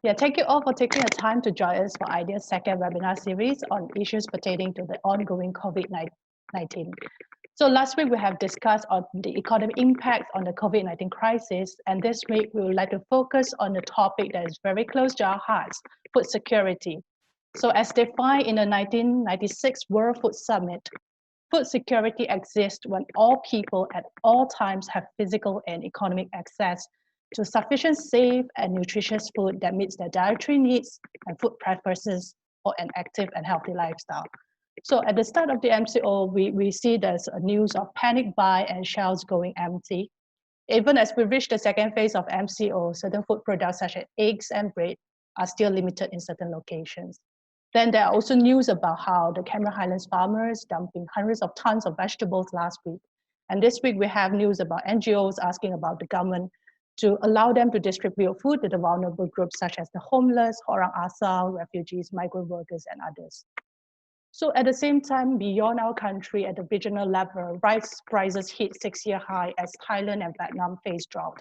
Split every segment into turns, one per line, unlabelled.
Yeah, thank you all for taking the time to join us for IDEA's second webinar series on issues pertaining to the ongoing COVID-19. So last week we have discussed on the economic impacts on the COVID-19 crisis, and this week we would like to focus on the topic that is very close to our hearts, food security. So as defined in the 1996 World Food Summit, food security exists when all people at all times have physical and economic access to sufficient, safe, and nutritious food that meets their dietary needs and food preferences for an active and healthy lifestyle. So at the start of the MCO, we see there's a news of panic buy and shelves going empty. Even as we reach the second phase of MCO, certain food products such as eggs and bread are still limited in certain locations. Then there are also news about how the Cameron Highlands farmers dumping hundreds of tons of vegetables last week. And this week we have news about NGOs asking about the government to allow them to distribute food to the vulnerable groups such as the homeless, Orang Asli, refugees, migrant workers, and others. So at the same time, beyond our country at the regional level, rice prices hit 6-year high as Thailand and Vietnam face drought.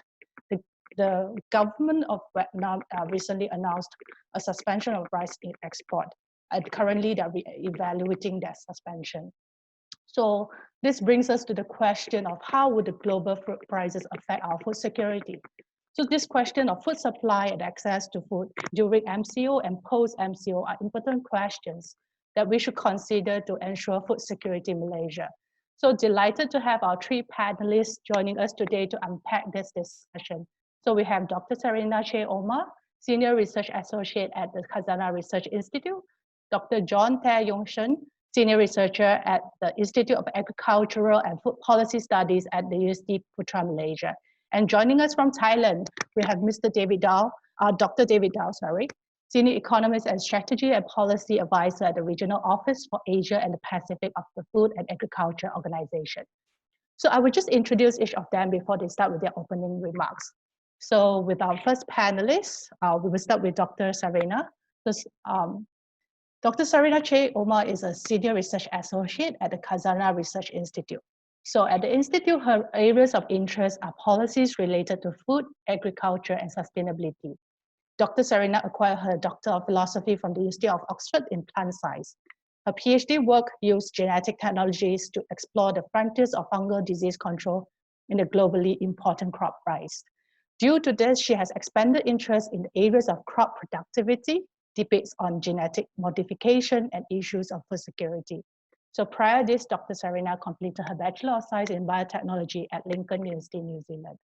The government of Vietnam recently announced a suspension of rice export. And currently, they're evaluating that suspension. So this brings us to the question of how would the global food prices affect our food security? So this question of food supply and access to food during MCO and post-MCO are important questions that we should consider to ensure food security in Malaysia. So delighted to have our three panelists joining us today to unpack this discussion. So we have Dr. Sarina Che Omar, Senior Research Associate at the Khazanah Research Institute, Dr. John Tae Yong Shen, Senior Researcher at the Institute of Agricultural and Food Policy Studies at the UST Putra, Malaysia. And joining us from Thailand, we have Mr. David Dawe, Dr. David Dawe, Senior Economist and Strategy and Policy Advisor at the Regional Office for Asia and the Pacific of the Food and Agriculture Organization. So I will just introduce each of them before they start with their opening remarks. So with our first panelist, we will start with Dr. Sarina. Dr. Sarina Che Omar is a Senior Research Associate at the Khazanah Research Institute. So at the Institute, her areas of interest are policies related to food, agriculture, and sustainability. Dr. Sarina acquired her Doctor of Philosophy from the University of Oxford in plant science. Her PhD work used genetic technologies to explore the frontiers of fungal disease control in the globally important crop rice. Due to this, she has expanded interest in the areas of crop productivity, debates on genetic modification, and issues of food security. So prior to this, Dr. Sarina completed her Bachelor of Science in Biotechnology at Lincoln University, New Zealand.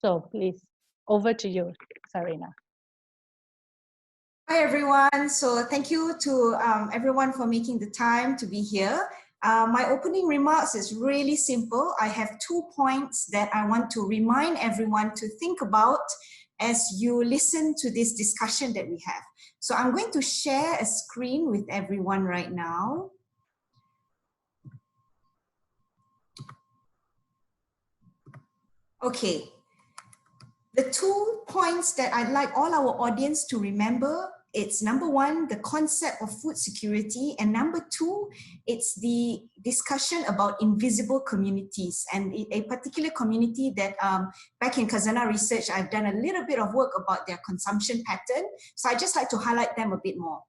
So please, over to you, Sarina.
Hi, everyone. So thank you to everyone for making the time to be here. My opening remarks is really simple. I have 2 points that I want to remind everyone to think about as you listen to this discussion that we have. So I'm going to share a screen with everyone right now. Okay. The 2 points that I'd like all our audience to remember, it's number 1, the concept of food security, and number 2, it's the discussion about invisible communities, and a particular community that back in Khazanah Research, I've done a little bit of work about their consumption pattern. So I just like to highlight them a bit more.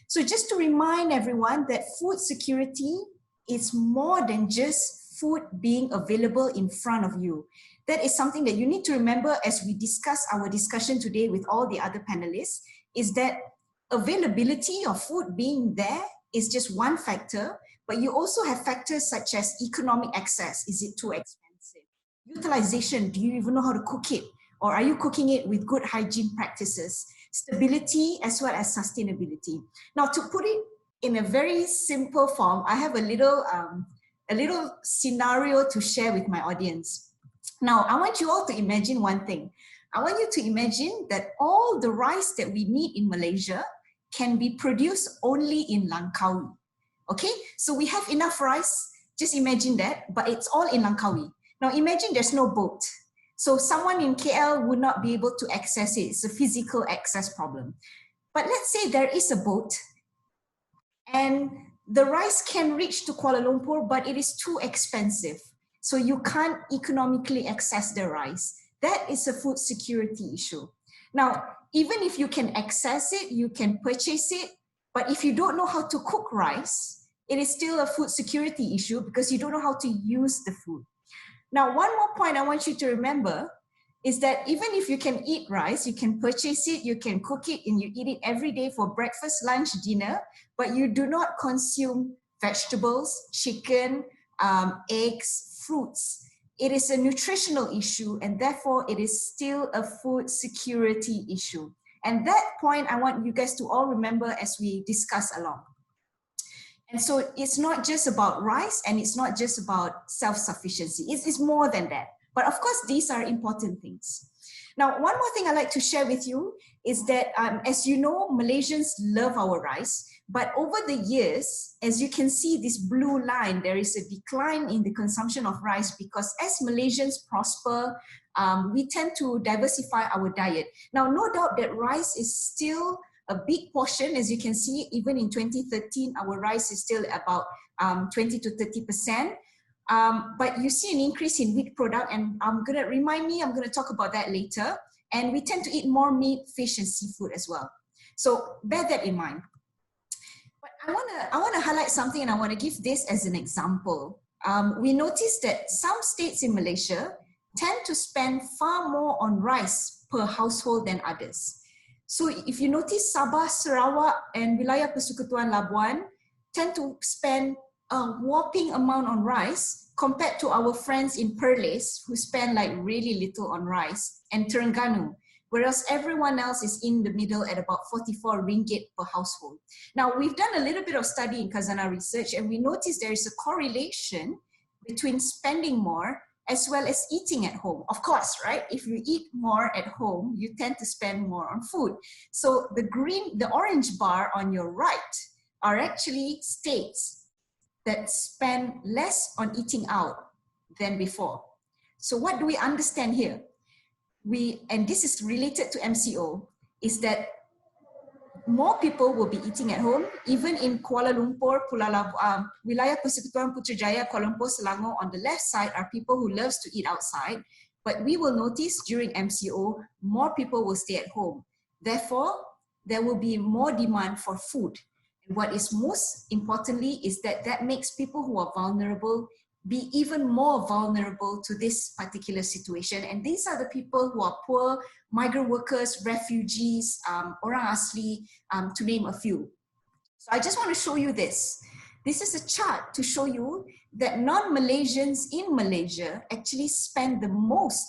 So just to remind everyone that food security is more than just food being available in front of you. That is something that you need to remember as we discuss our discussion today with all the other panelists, is that availability of food being there is just one factor, but you also have factors such as economic access. Is it too expensive? Utilization, do you even know how to cook it? Or are you cooking it with good hygiene practices? Stability as well as sustainability. Now, to put it in a very simple form, I have a little scenario to share with my audience. Now, I want you all to imagine one thing. I want you to imagine that all the rice that we need in Malaysia can be produced only in Langkawi. Okay, so we have enough rice, just imagine that, but it's all in Langkawi. Now imagine there's no boat. So someone in KL would not be able to access it. It's a physical access problem. But let's say there is a boat and the rice can reach to Kuala Lumpur, but it is too expensive. So you can't economically access the rice. That is a food security issue. Now, even if you can access it, you can purchase it, but if you don't know how to cook rice, it is still a food security issue because you don't know how to use the food. Now, one more point I want you to remember is that even if you can eat rice, you can purchase it, you can cook it, and you eat it every day for breakfast, lunch, dinner, but you do not consume vegetables, chicken, eggs, fruits. It is a nutritional issue, and therefore it is still a food security issue. And that point I want you guys to all remember as we discuss along. And so it's not just about rice, and it's not just about self-sufficiency. It's more than that. But of course, these are important things. Now, one more thing I'd like to share with you is that, as you know, Malaysians love our rice. But over the years, as you can see this blue line, there is a decline in the consumption of rice because as Malaysians prosper, we tend to diversify our diet. Now, no doubt that rice is still a big portion. As you can see, even in 2013, our rice is still about 20 to 30%. But you see an increase in wheat product, and I'm going to talk about that later. And we tend to eat more meat, fish, and seafood as well. So bear that in mind. But I want to highlight something, and I want to give this as an example. We noticed that some states in Malaysia tend to spend far more on rice per household than others. So if you notice, Sabah, Sarawak, and Wilayah Persekutuan Labuan tend to spend a whopping amount on rice compared to our friends in Perlis who spend like really little on rice, and Terengganu, whereas everyone else is in the middle at about 44 ringgit per household. Now, we've done a little bit of study in Khazanah research, and we noticed there is a correlation between spending more as well as eating at home. Of course, right? If you eat more at home, you tend to spend more on food. So the orange bar on your right are actually states that spend less on eating out than before. So what do we understand here? And this is related to MCO, is that more people will be eating at home, even in Kuala Lumpur, Wilayah Persekutuan Putrajaya, Kuala Lumpur, Selangor, on the left side are people who loves to eat outside, but we will notice during MCO, more people will stay at home. Therefore, there will be more demand for food. And what is most importantly is that makes people who are vulnerable be even more vulnerable to this particular situation. And these are the people who are poor, migrant workers, refugees, Orang Asli, to name a few. So I just want to show you this. This is a chart to show you that non-Malaysians in Malaysia actually spend the most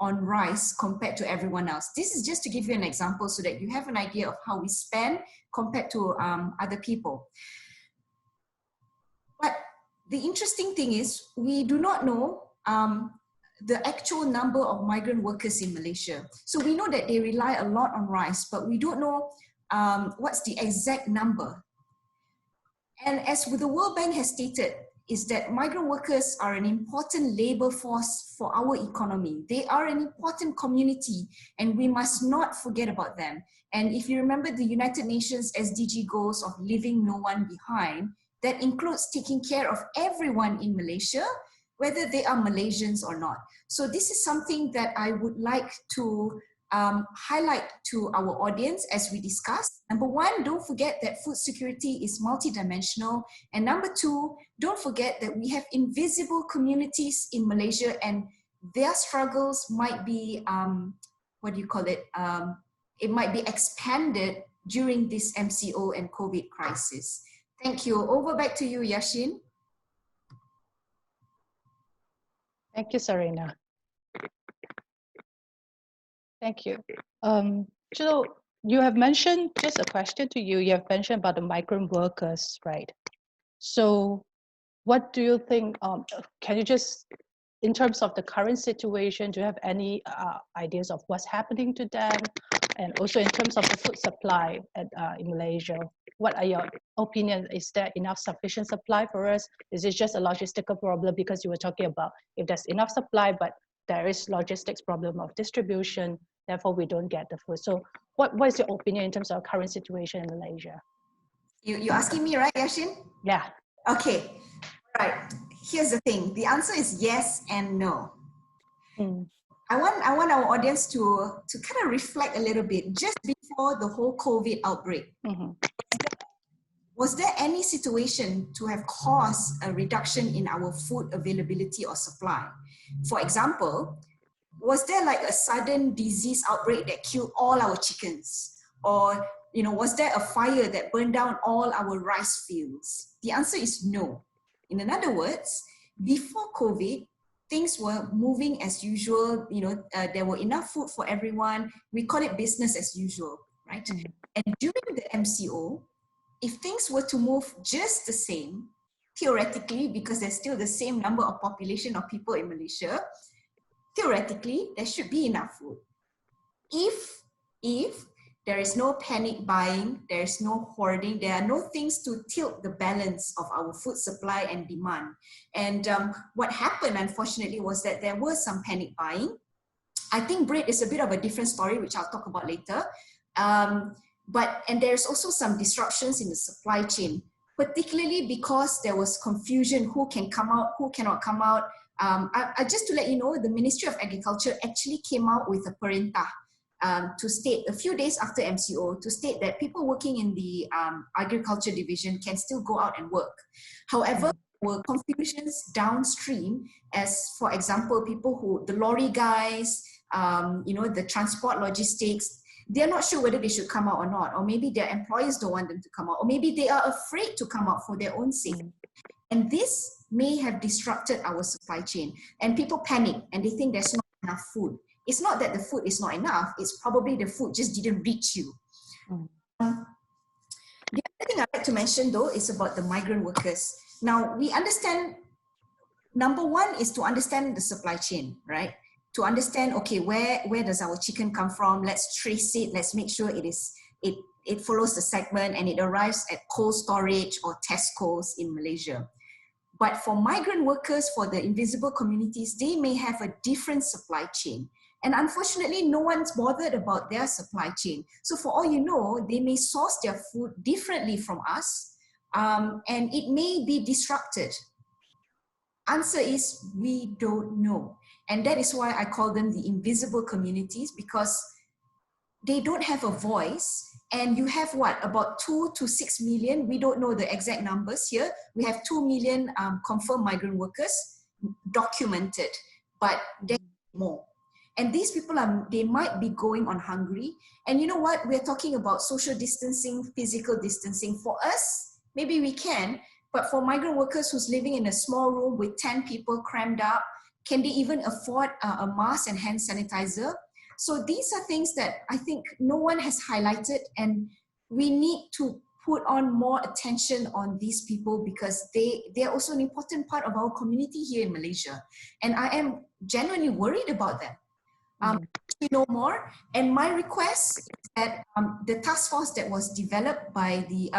on rice compared to everyone else. This is just to give you an example so that you have an idea of how we spend compared to other people. But the interesting thing is we do not know the actual number of migrant workers in Malaysia. So we know that they rely a lot on rice, but we don't know what's the exact number. And as the World Bank has stated, is that migrant workers are an important labor force for our economy. They are an important community, and we must not forget about them. And if you remember the United Nations SDG goals of leaving no one behind, that includes taking care of everyone in Malaysia, whether they are Malaysians or not. So this is something that I would like to highlight to our audience as we discuss. Number one, don't forget that food security is multidimensional. And number two, don't forget that we have invisible communities in Malaysia, and their struggles might be, it might be expanded during this MCO and COVID crisis. Thank you. Over back to you, Ya Shin.
Thank you, Serena. Thank you. So you have mentioned, just a question to you, you have mentioned about the migrant workers, right? So what do you think, can you just, in terms of the current situation, do you have any ideas of what's happening to them? And also in terms of the food supply in Malaysia, what are your opinions? Is there enough sufficient supply for us? Is it just a logistical problem? Because you were talking about if there's enough supply, but there is logistics problem of distribution, therefore we don't get the food. So what is your opinion in terms of current situation in Malaysia?
You're asking me, right, Ya Shin?
Yeah.
Okay, right. Here's the thing. The answer is yes and no. I want our audience to kind of reflect a little bit. Just before the whole COVID outbreak, was there any situation to have caused a reduction in our food availability or supply? For example, was there like a sudden disease outbreak that killed all our chickens? Or, you know, was there a fire that burned down all our rice fields? The answer is no. In other words, before COVID, things were moving as usual. You know, there were enough food for everyone. We call it business as usual, right? And during the MCO, if things were to move just the same, theoretically, because there's still the same number of population of people in Malaysia, theoretically, there should be enough food. If there is no panic buying, there is no hoarding, there are no things to tilt the balance of our food supply and demand. And what happened, unfortunately, was that there was some panic buying. I think bread is a bit of a different story, which I'll talk about later. And there's also some disruptions in the supply chain, particularly because there was confusion, who can come out, who cannot come out. Just to let you know, the Ministry of Agriculture actually came out with a perintah to state, a few days after MCO, to state that people working in the agriculture division can still go out and work. However, there were confusions downstream, as for example, people who, the lorry guys, you know, the transport logistics, they're not sure whether they should come out or not, or maybe their employers don't want them to come out, or maybe they are afraid to come out for their own safety. And this may have disrupted our supply chain, and people panic and they think there's not enough food. It's not that the food is not enough, it's probably the food just didn't reach you. The other thing I'd like to mention though is about the migrant workers. Now we understand, number one is to understand the supply chain, right? To understand, okay, where does our chicken come from? Let's trace it, let's make sure it follows the segment and it arrives at cold storage or Tesco's in Malaysia. But for migrant workers, for the invisible communities, they may have a different supply chain. And unfortunately, no one's bothered about their supply chain. So for all you know, they may source their food differently from us, and it may be disrupted. Answer is, we don't know. And that is why I call them the invisible communities, because they don't have a voice. And you have what, about 2 to 6 million, we don't know the exact numbers here. We have 2 million confirmed migrant workers documented, but there's more. And these people, they might be going on hungry. And you know what, we're talking about social distancing, physical distancing. For us, maybe we can, but for migrant workers who's living in a small room with 10 people crammed up, can they even afford a mask and hand sanitizer? So these are things that I think no one has highlighted, and we need to put on more attention on these people, because they are also an important part of our community here in Malaysia. And I am genuinely worried about them. We know more, and my request is that the task force that was developed by the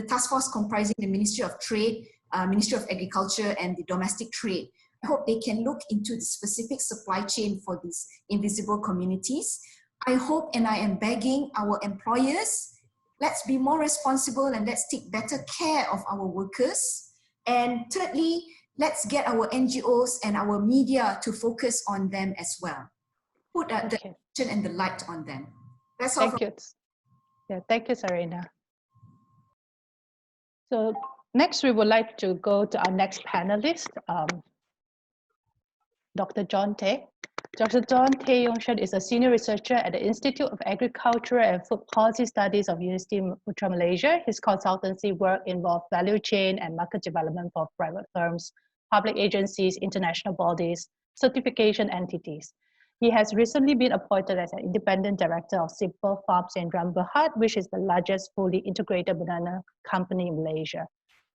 task force comprising the Ministry of Trade, Ministry of Agriculture and the Domestic Trade, I hope they can look into the specific supply chain for these invisible communities. I hope, and I am begging our employers, let's be more responsible and let's take better care of our workers. And thirdly, let's get our NGOs and our media to focus on them as well. Put the attention and the light on them. That's all.
Thank you. Yeah, thank you, Sarina. So next, we would like to go to our next panelist, Dr. John Tay. Dr. John Tay Yong Shen is a senior researcher at the Institute of Agricultural and Food Policy Studies of University of Putra Malaysia. His consultancy work involved value chain and market development for private firms, public agencies, international bodies, certification entities. He has recently been appointed as an independent director of Simple Farms in Berhad, which is the largest fully integrated banana company in Malaysia.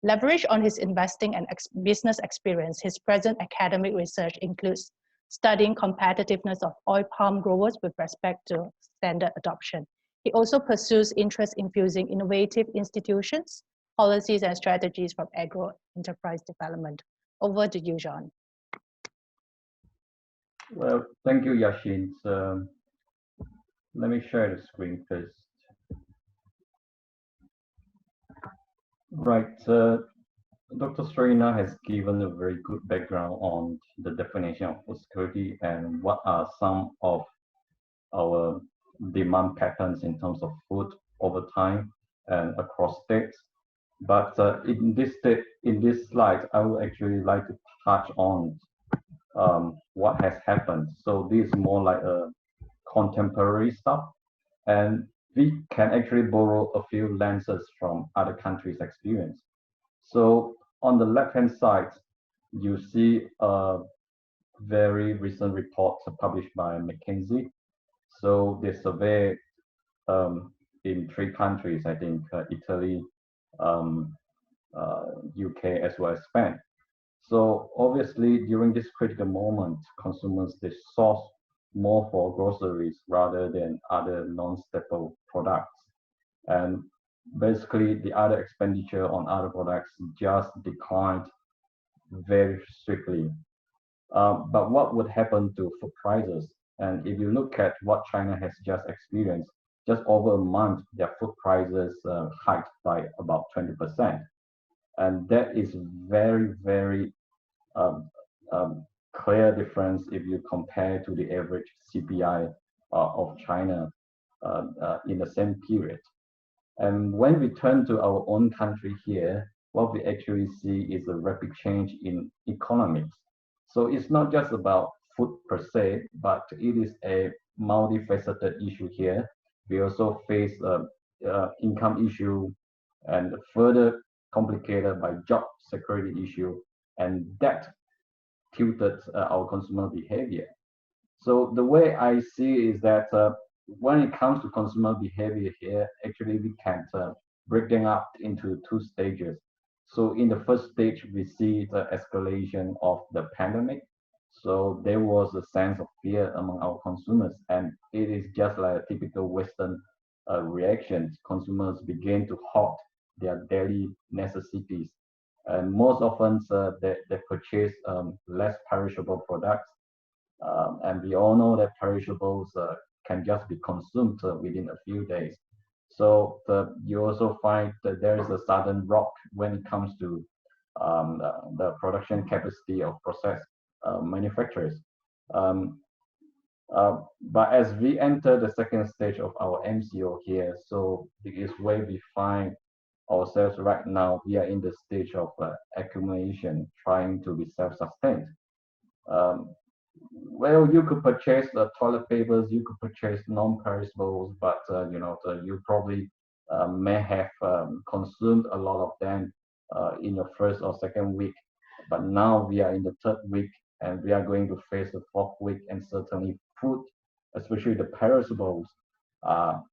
Leverage on his investing and business experience, his present academic research includes studying competitiveness of oil palm growers with respect to standard adoption. He also pursues interest in fusing innovative institutions, policies, and strategies from agro-enterprise development. Over to you, John.
Well, thank you, Yashin. Let me share the screen first. Right. Dr. Srina has given a very good background on the definition of food security and what are some of our demand patterns in terms of food over time and across states. But in this slide, I would actually like to touch on what has happened. So this is more like a contemporary stuff, and we can actually borrow a few lenses from other countries' experience. So on the left-hand side, you see a very recent report published by McKinsey. So they surveyed in 3 countries, I think, Italy, um, UK, as well as Spain. So obviously, during this critical moment, consumers they source more for groceries rather than other non-staple products, and basically the other expenditure on other products just declined very strictly. But what would happen to food prices? And if you look at what China has just experienced, just over a month, their food prices hiked by about 20%. And that is very, very um, clear difference if you compare to the average CPI of China in the same period. And when we turn to our own country here, what we actually see is a rapid change in economics. So it's not just about food per se, but it is a multifaceted issue here. We also face income issue and further complicated by job security issue, and that tilted our consumer behavior. So the way I see is that when it comes to consumer behavior here, actually we can break them up into 2 stages. So in the first stage, we see the escalation of the pandemic. So there was a sense of fear among our consumers, and it is just like a typical Western reaction. Consumers begin to hoard their daily necessities, and most often they purchase less perishable products, and we all know that perishables can just be consumed within a few days. So you also find that there is a sudden rock when it comes to the production capacity of processed manufacturers. Um, but as we enter the second stage of our MCO here, so it is where we find ourselves right now. We are in the stage of accumulation, trying to be self-sustained. Um, well, you could purchase toilet papers, you could purchase non-perishables, but you probably may have consumed a lot of them in your first or second week. But now we are in the third week, and we are going to face the fourth week, and certainly food, especially the perishables, are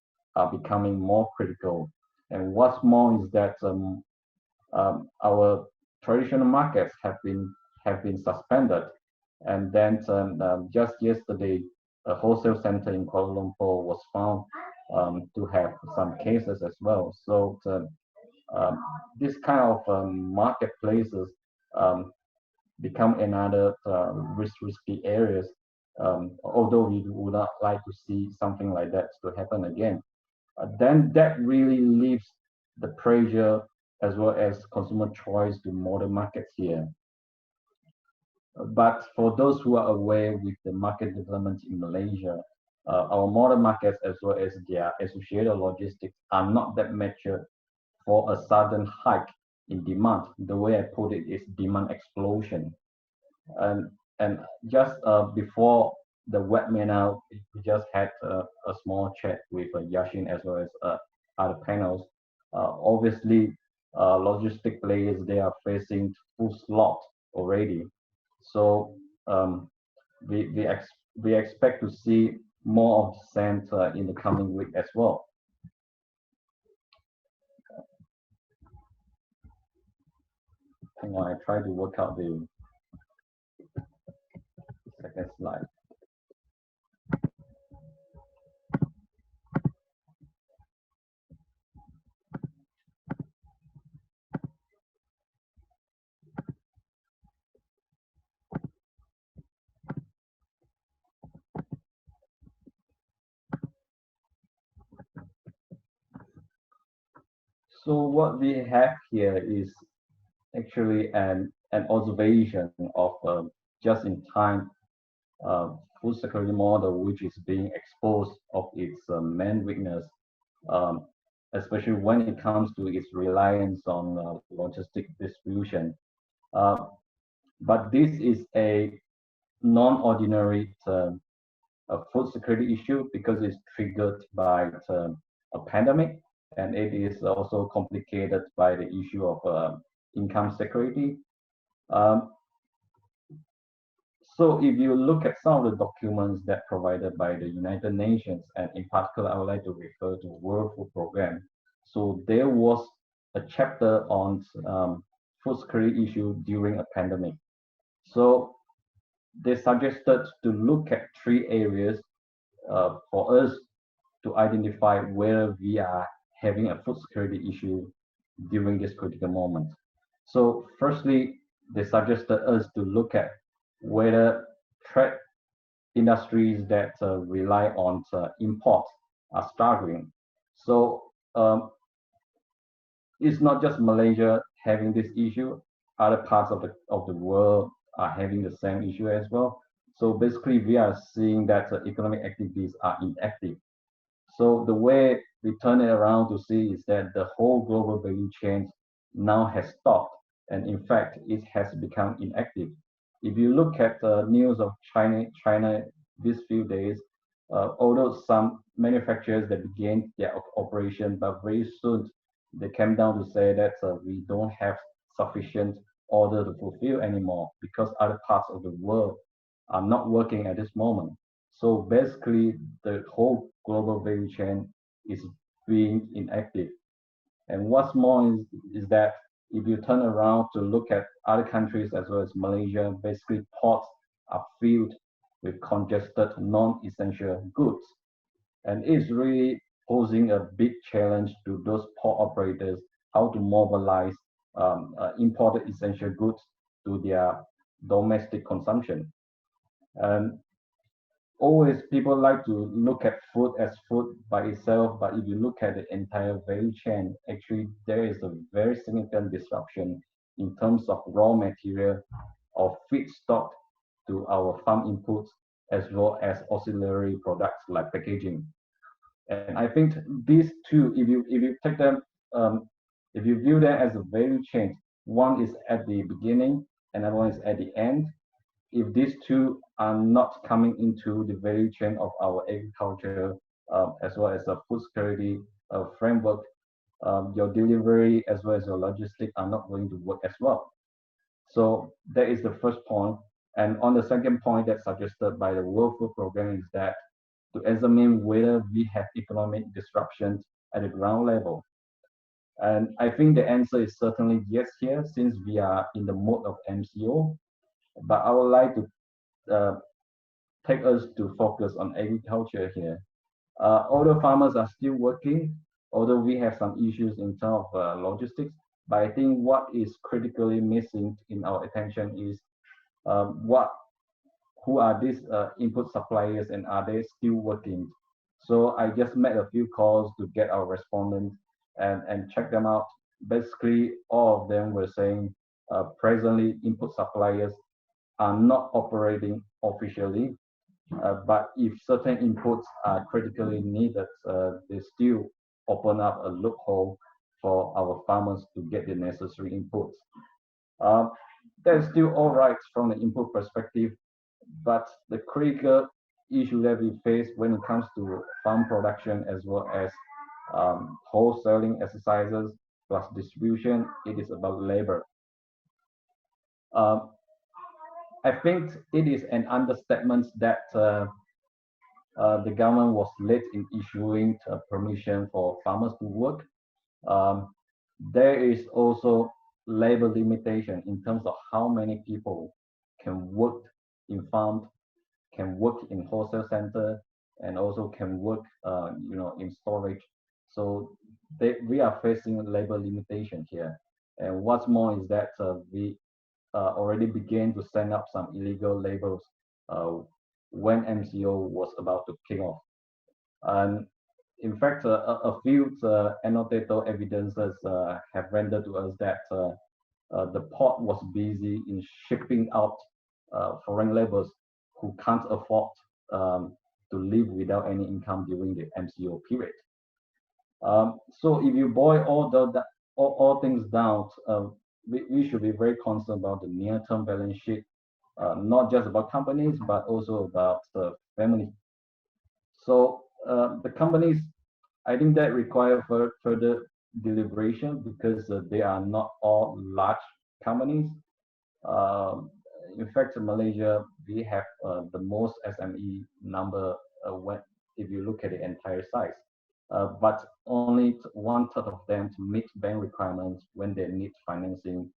becoming more critical. And what's more is that our traditional markets have been suspended, and then just yesterday, a wholesale center in Kuala Lumpur was found to have some cases as well. So this kind of marketplaces become another risky areas. Although we would not like to see something like that to happen again, then that really leaves the pressure as well as consumer choice to modern markets here. But for those who are aware with the market development in Malaysia, our modern markets as well as their associated logistics are not that mature for a sudden hike in demand. The way I put it is demand explosion. And just before the webinar, we just had a small chat with Ya Shin as well as other panels. Obviously, logistic players, they are facing full slot already. So we expect to see more of the same in the coming week as well. Hang on, I try to work out the second slide. So what we have here is actually an observation of just-in-time food security model, which is being exposed of its main weakness, um, especially when it comes to its reliance on logistic distribution. Uh, but this is a non-ordinary food security issue because it's triggered by a pandemic, and it is also complicated by the issue of income security. Um, so if you look at some of the documents that provided by the United Nations, and in particular, I would like to refer to World Food Programme. So there was a chapter on food security issue during a pandemic. So they suggested to look at three areas for us to identify whether we are having a food security issue during this critical moment. So firstly, they suggested us to look at whether trade industries that rely on imports are struggling. So it's not just Malaysia having this issue, other parts of the world are having the same issue as well. So basically, we are seeing that economic activities are inactive. So the way we turn it around to see is that the whole global value chain now has stopped, and in fact, it has become inactive. If you look at the news of China these few days, although some manufacturers that began their operation, but very soon they came down to say that we don't have sufficient order to fulfill anymore because other parts of the world are not working at this moment. So basically, the whole global value chain is being inactive. And what's more is that if you turn around to look at other countries as well as Malaysia, basically ports are filled with congested non-essential goods. And it's really posing a big challenge to those port operators how to mobilize imported essential goods to their domestic consumption. And always people like to look at food as food by itself, but if you look at the entire value chain, actually there is a very significant disruption in terms of raw material or feedstock to our farm inputs, as well as auxiliary products like packaging. And I think these two, if you take them, if you view them as a value chain, one is at the beginning, another one is at the end. If these two are not coming into the value chain of our agriculture, as well as a food security framework, your delivery as well as your logistics are not going to work as well. So that is the first point. And on the second point that's suggested by the World Food Programme is that to examine whether we have economic disruptions at the ground level. And I think the answer is certainly yes here, since we are in the mode of MCO. But I would like to take us to focus on agriculture here. Although farmers are still working, although we have some issues in terms of logistics, but I think what is critically missing in our attention is who are these input suppliers and are they still working? So I just made a few calls to get our respondents and check them out. Basically, all of them were saying presently input suppliers are not operating officially, but if certain inputs are critically needed, they still open up a loophole for our farmers to get the necessary inputs. That's still all right from the input perspective, but the critical issue that we face when it comes to farm production as well as wholesaling exercises plus distribution, it is about labor. I think it is an understatement that the government was late in issuing permission for farmers to work. There is also labor limitation in terms of how many people can work in farm, can work in wholesale center, and also can work, in storage. So we are facing labor limitation here. And what's more is that we already began to send up some illegal labels when MCO was about to kick off. And in fact, a few anecdotal evidences have rendered to us that the port was busy in shipping out foreign laborers who can't afford to live without any income during the MCO period. So if you boil all things down, we should be very concerned about the near-term balance sheet, not just about companies, but also about family. So the companies, I think that require further deliberation because they are not all large companies. In fact, in Malaysia, we have the most SME number if you look at the entire size. But only 1/3 of them to meet bank requirements when they need financing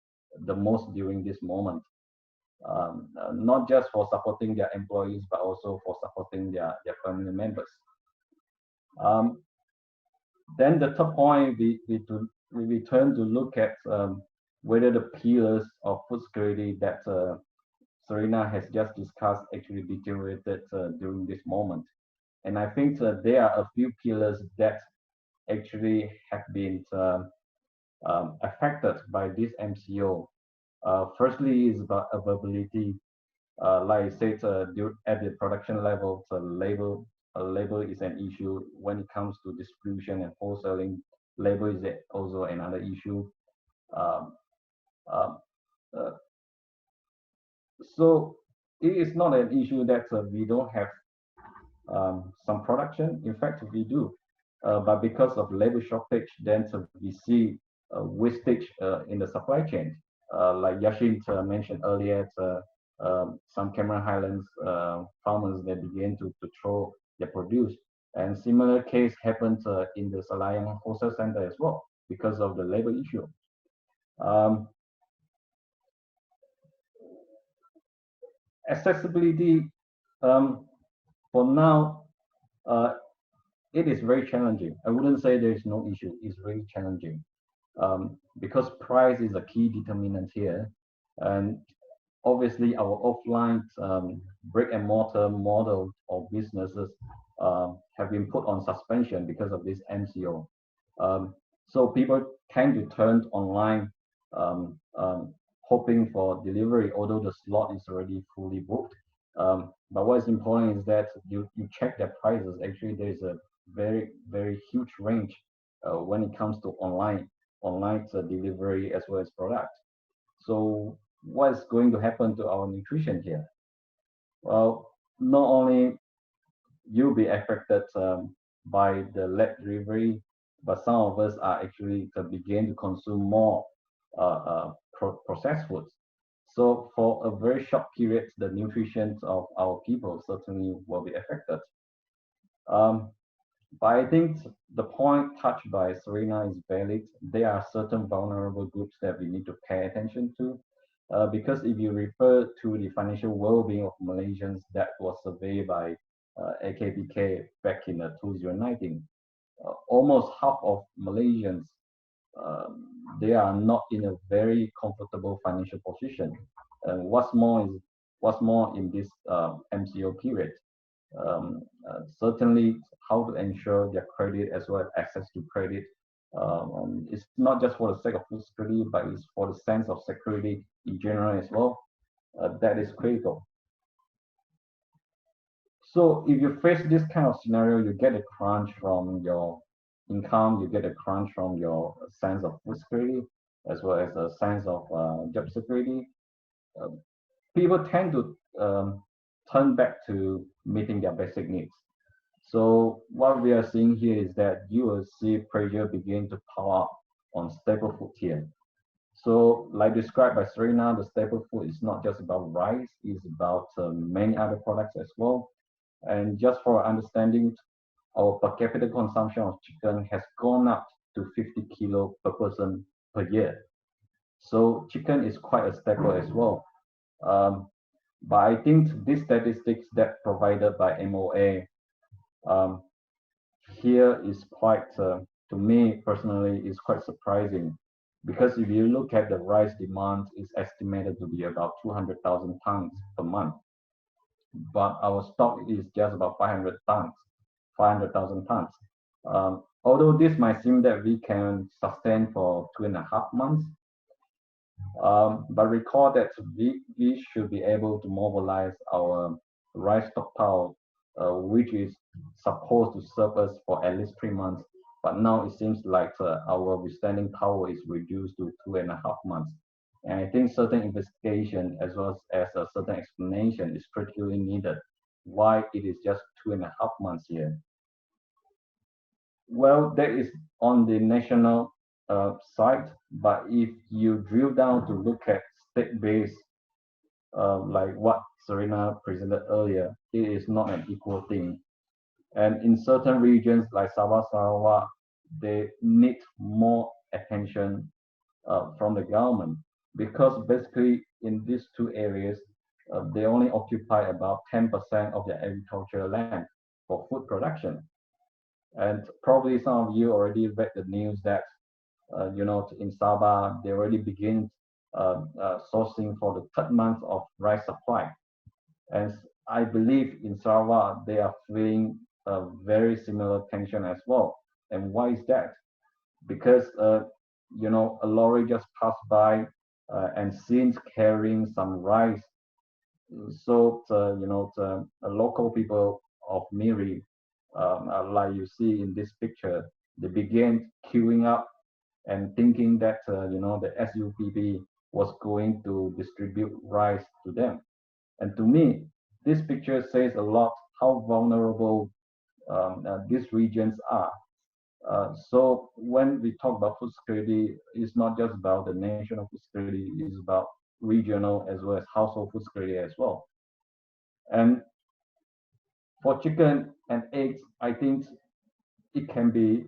the most during this moment. Not just for supporting their employees, but also for supporting their family members. Then the third point, we turn to look at whether the pillars of food security that Serena has just discussed actually deteriorated during this moment. And I think there are a few pillars that actually have been affected by this MCO. Firstly, is about availability. Like I said, at the production level, labor is an issue. When it comes to distribution and wholesaling, labor is also another issue. So it is not an issue that we don't have some production. In fact, we do. But because of labor shortage, then we see wastage in the supply chain. Like Ya Shin mentioned earlier, some Cameron Highlands farmers that began to throw their produce. And similar case happened in the Selayang Wholesale Center as well because of the labor issue. Accessibility, for now, it is very challenging. I wouldn't say there is no issue. It's very challenging because price is a key determinant here. And obviously, our offline brick and mortar model of businesses have been put on suspension because of this MCO. So people tend to turn online hoping for delivery, although the slot is already fully booked. But what is important is that you check their prices. Actually, there's a very, very huge range when it comes to online delivery as well as product. So what is going to happen to our nutrition here? Well, not only you'll be affected by the late delivery, but some of us are actually to begin to consume more processed foods. So for a very short period, the nutrition of our people certainly will be affected. But I think the point touched by Serena is valid. There are certain vulnerable groups that we need to pay attention to. Because if you refer to the financial well-being of Malaysians that was surveyed by AKPK back in 2019, almost half of Malaysians they are not in a very comfortable financial position. What's more in this MCO period? Certainly, how to ensure their credit as well as access to credit. It's not just for the sake of food security, but it's for the sense of security in general as well. That is critical. So if you face this kind of scenario, you get a crunch from your income, you get a crunch from your sense of food security, as well as a sense of job security. People tend to turn back to meeting their basic needs. So what we are seeing here is that you will see pressure begin to pile up on staple food here. So like described by Serena, the staple food is not just about rice, it's about many other products as well. And just for understanding, our per capita consumption of chicken has gone up to 50 kilo per person per year. So chicken is quite a staple as well. But I think these statistics that provided by MOA here is quite, to me personally, is quite surprising. Because if you look at the rice demand, it's estimated to be about 200,000 tons per month. But our stock is just about 500,000 tons. Although this might seem that we can sustain for 2.5 months, But recall that we should be able to mobilize our rice stockpile, which is supposed to serve us for at least 3 months. But now it seems like our withstanding power is reduced to 2.5 months. And I think certain investigation as well as a certain explanation is critically needed why it is just 2.5 months here. Well, that is on the national side, but if you drill down to look at state-based, like what Serena presented earlier, it is not an equal thing. And in certain regions like Sabah, Sarawak, they need more attention from the government, because basically in these two areas, they only occupy about 10% of the agricultural land for food production. And probably some of you already read the news that, in Sabah, they already begin sourcing for the third month of rice supply. And I believe in Sarawak, they are feeling a very similar tension as well. And why is that? Because, a lorry just passed by and seen carrying some rice. So, the local people of Miri, like you see in this picture, they began queuing up and thinking that, the SUPB was going to distribute rice to them. And to me, this picture says a lot how vulnerable these regions are. So when we talk about food security, it's not just about the national food security, it's about regional as well as household food security as well. And for chicken and eggs, I think it can be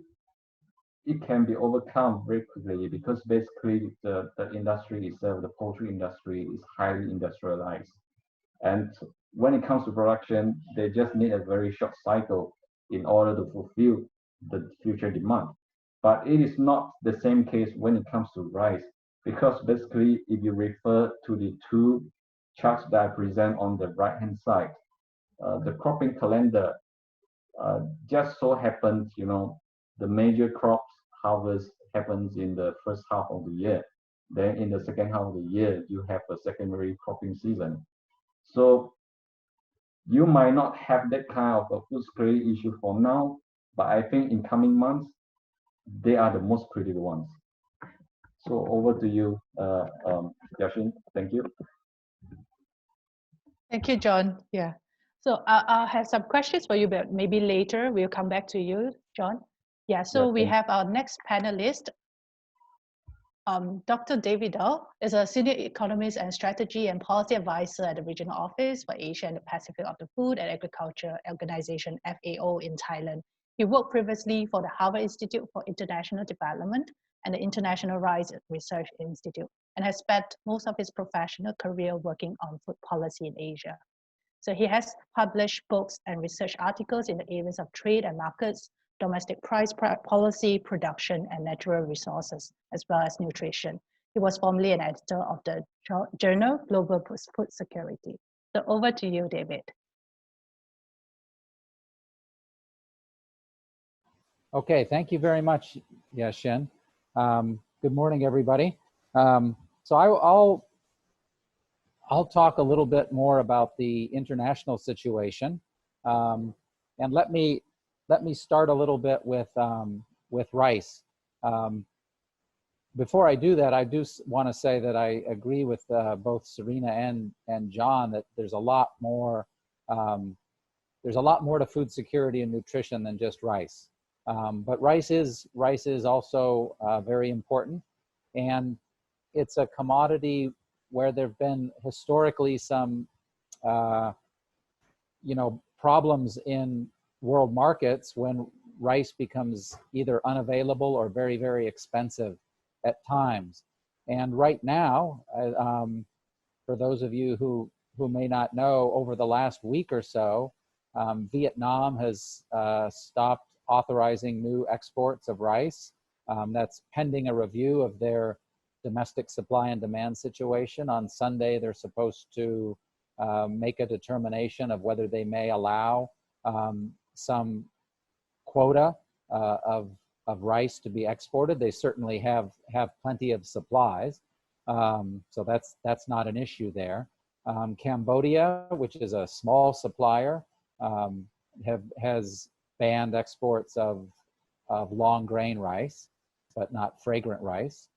overcome very quickly, because basically the industry itself, the poultry industry, is highly industrialized. And when it comes to production, they just need a very short cycle in order to fulfill the future demand. But it is not the same case when it comes to rice, because basically, if you refer to the two charts that I present on the right-hand side, the cropping calendar just so happens, the major crops harvest happens in the first half of the year. Then in the second half of the year, you have a secondary cropping season. So you might not have that kind of a food security issue for now, but I think in coming months, they are the most critical ones. So over to you, Ya Shin. Thank you.
Thank you, John. Yeah. So I'll have some questions for you, but maybe later we'll come back to you, John. Yeah, so we have our next panelist. Dr. David Dawe is a senior economist and strategy and policy advisor at the regional office for Asia and the Pacific of the Food and Agriculture Organization, FAO, in Thailand. He worked previously for the Harvard Institute for International Development and the International Rice Research Institute, and has spent most of his professional career working on food policy in Asia. So he has published books and research articles in the areas of trade and markets, domestic price policy, production, and natural resources, as well as nutrition. He was formerly an editor of the journal Global Food Security. So over to you, David.
Okay, thank you very much, Ya Shin. Good morning, everybody. So I'll talk a little bit more about the international situation, and let me start a little bit with rice. Before I do that, I do want to say that I agree with both Serena and John that there's a lot more to food security and nutrition than just rice. But rice is also very important, and it's a commodity where there've been historically some problems in world markets when rice becomes either unavailable or very, very expensive at times. And right now, for those of you who may not know, over the last week or so, Vietnam has stopped authorizing new exports of rice. That's pending a review of their domestic supply and demand situation. On Sunday, they're supposed to make a determination of whether they may allow some quota of rice to be exported. They certainly have plenty of supplies. So that's not an issue there. Cambodia, which is a small supplier, has banned exports of long grain rice, but not fragrant rice.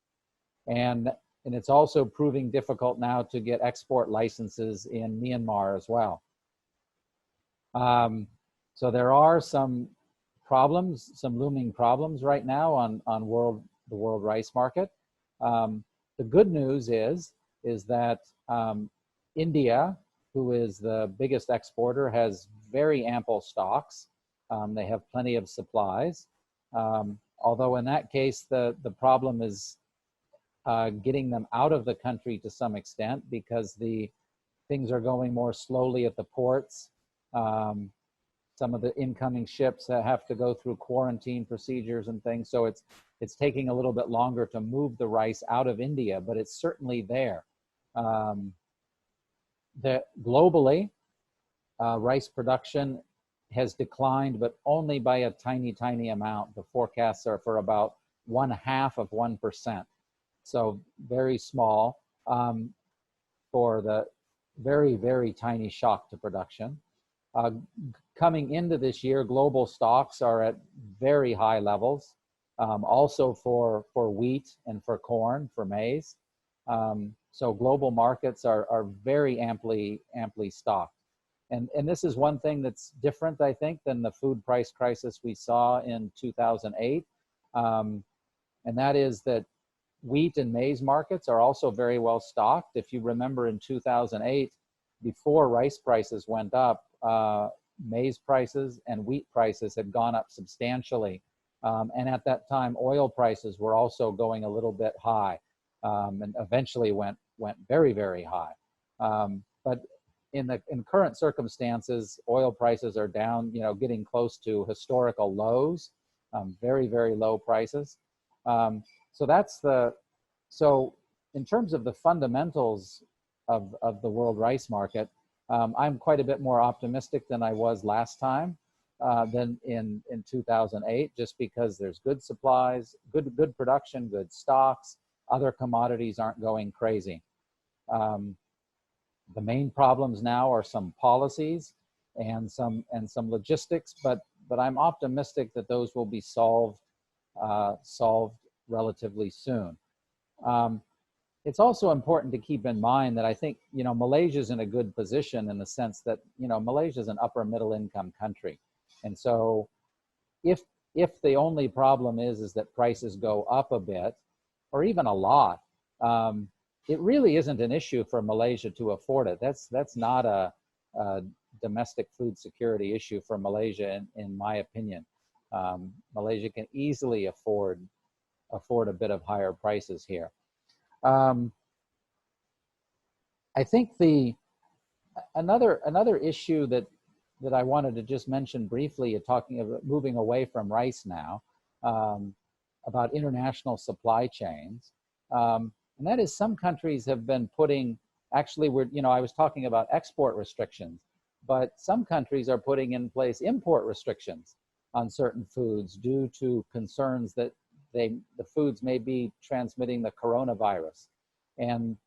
And it's also proving difficult now to get export licenses in Myanmar as well. So there are some problems, some looming problems right now on the world rice market. The good news is that India, who is the biggest exporter, has very ample stocks. They have plenty of supplies. Although in that case, the problem is getting them out of the country to some extent, because the things are going more slowly at the ports. Some of the incoming ships have to go through quarantine procedures and things. So it's taking a little bit longer to move the rice out of India, but it's certainly there. Globally, rice production has declined, but only by a tiny, tiny amount. The forecasts are for about 0.5%. So very small for the very, very tiny shock to production. Coming into this year, global stocks are at very high levels, also for wheat and for corn, for maize. So global markets are very amply stocked. And this is one thing that's different, I think, than the food price crisis we saw in 2008. And that is that wheat and maize markets are also very well stocked. If you remember, in 2008, before rice prices went up, maize prices and wheat prices had gone up substantially. And at that time, oil prices were also going a little bit high, and eventually went very, very high. But in current circumstances, oil prices are down, getting close to historical lows, very, very low prices. So in terms of the fundamentals of the world rice market, I'm quite a bit more optimistic than I was last time, than in 2008, just because there's good supplies, good production, good stocks. Other commodities aren't going crazy. The main problems now are some policies and some logistics, but I'm optimistic that those will be solved relatively soon. It's also important to keep in mind that I think, Malaysia is in a good position in the sense that, Malaysia is an upper middle income country. And so if the only problem is that prices go up a bit, or even a lot, it really isn't an issue for Malaysia to afford it. That's not a domestic food security issue for Malaysia, in my opinion. Malaysia can easily afford a bit of higher prices here. I think another issue that I wanted to just mention briefly, talking about moving away from rice now, about international supply chains, and that is some countries have been putting, actually I was talking about export restrictions, but some countries are putting in place import restrictions on certain foods due to concerns that the foods may be transmitting the coronavirus. And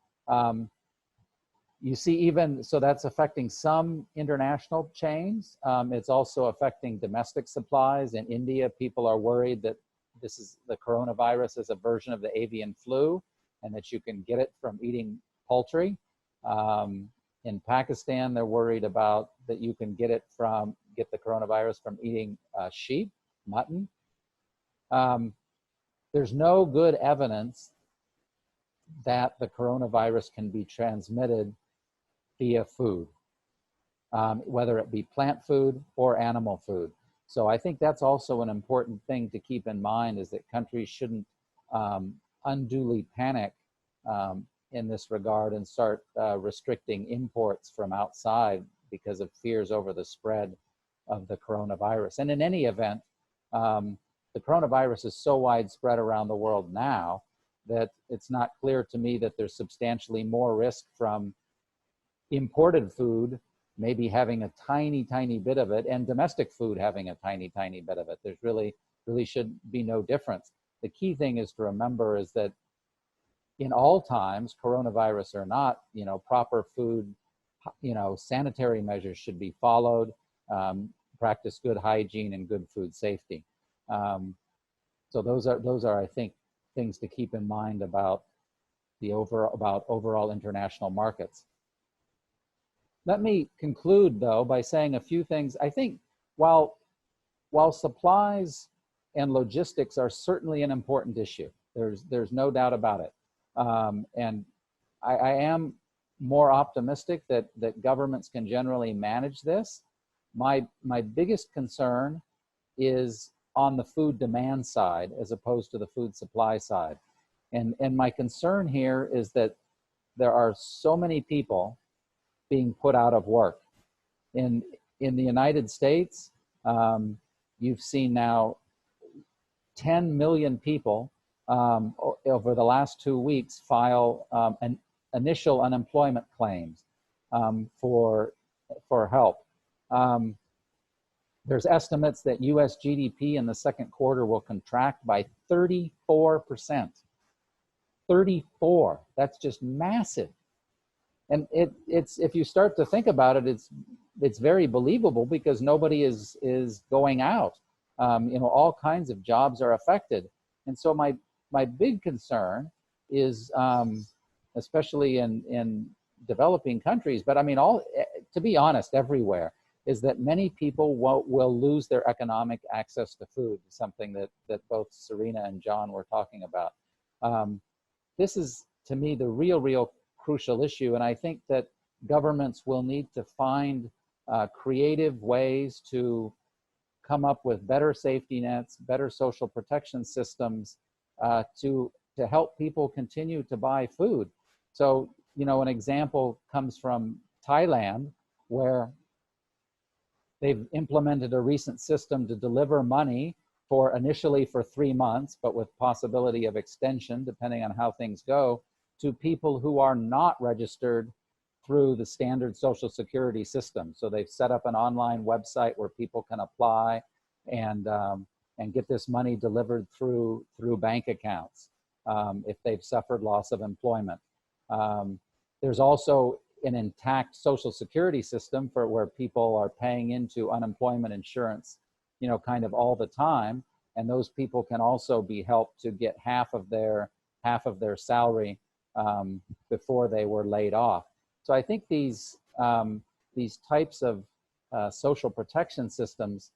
you see, so that's affecting some international chains. It's also affecting domestic supplies. In India, people are worried that the coronavirus is a version of the avian flu, and that you can get it from eating poultry. In Pakistan, they're worried about that you can get the coronavirus from eating sheep, mutton. There's no good evidence that the coronavirus can be transmitted via food, whether it be plant food or animal food. So I think that's also an important thing to keep in mind, is that countries shouldn't unduly panic in this regard and start restricting imports from outside because of fears over the spread of the coronavirus. And in any event, the coronavirus is so widespread around the world now that it's not clear to me that there's substantially more risk from imported food maybe having a tiny, tiny bit of it, and domestic food having a tiny, tiny bit of it. There's really should be no difference. The key thing is to remember is that in all times, coronavirus or not, proper food, sanitary measures should be followed, practice good hygiene and good food safety. So those are, I think, things to keep in mind about overall international markets. Let me conclude, though, by saying a few things. I think while supplies and logistics are certainly an important issue, there's no doubt about it. And I am more optimistic that governments can generally manage this. My biggest concern is on the food demand side as opposed to the food supply side. And my concern here is that there are so many people being put out of work. In the United States, you've seen now 10 million people over the last 2 weeks file an initial unemployment claims for help. There's estimates that US GDP in the second quarter will contract by 34%. 34, that's just massive. And it's if you start to think about it, it's very believable because nobody is going out. All kinds of jobs are affected. And so my big concern is, especially in developing countries, but I mean, to be honest, everywhere, is that many people will lose their economic access to food, something that both Serena and John were talking about. This is, to me, the real crucial issue, and I think that governments will need to find creative ways to come up with better safety nets, better social protection systems to help people continue to buy food. So, an example comes from Thailand, where they've implemented a recent system to deliver money initially for 3 months, but with possibility of extension depending on how things go, to people who are not registered through the standard Social Security system. So they've set up an online website where people can apply and get this money delivered through bank accounts if they've suffered loss of employment. There's also an intact Social Security system for where people are paying into unemployment insurance, kind of all the time, and those people can also be helped to get half of their salary before they were laid off. So I think these types of social protection systems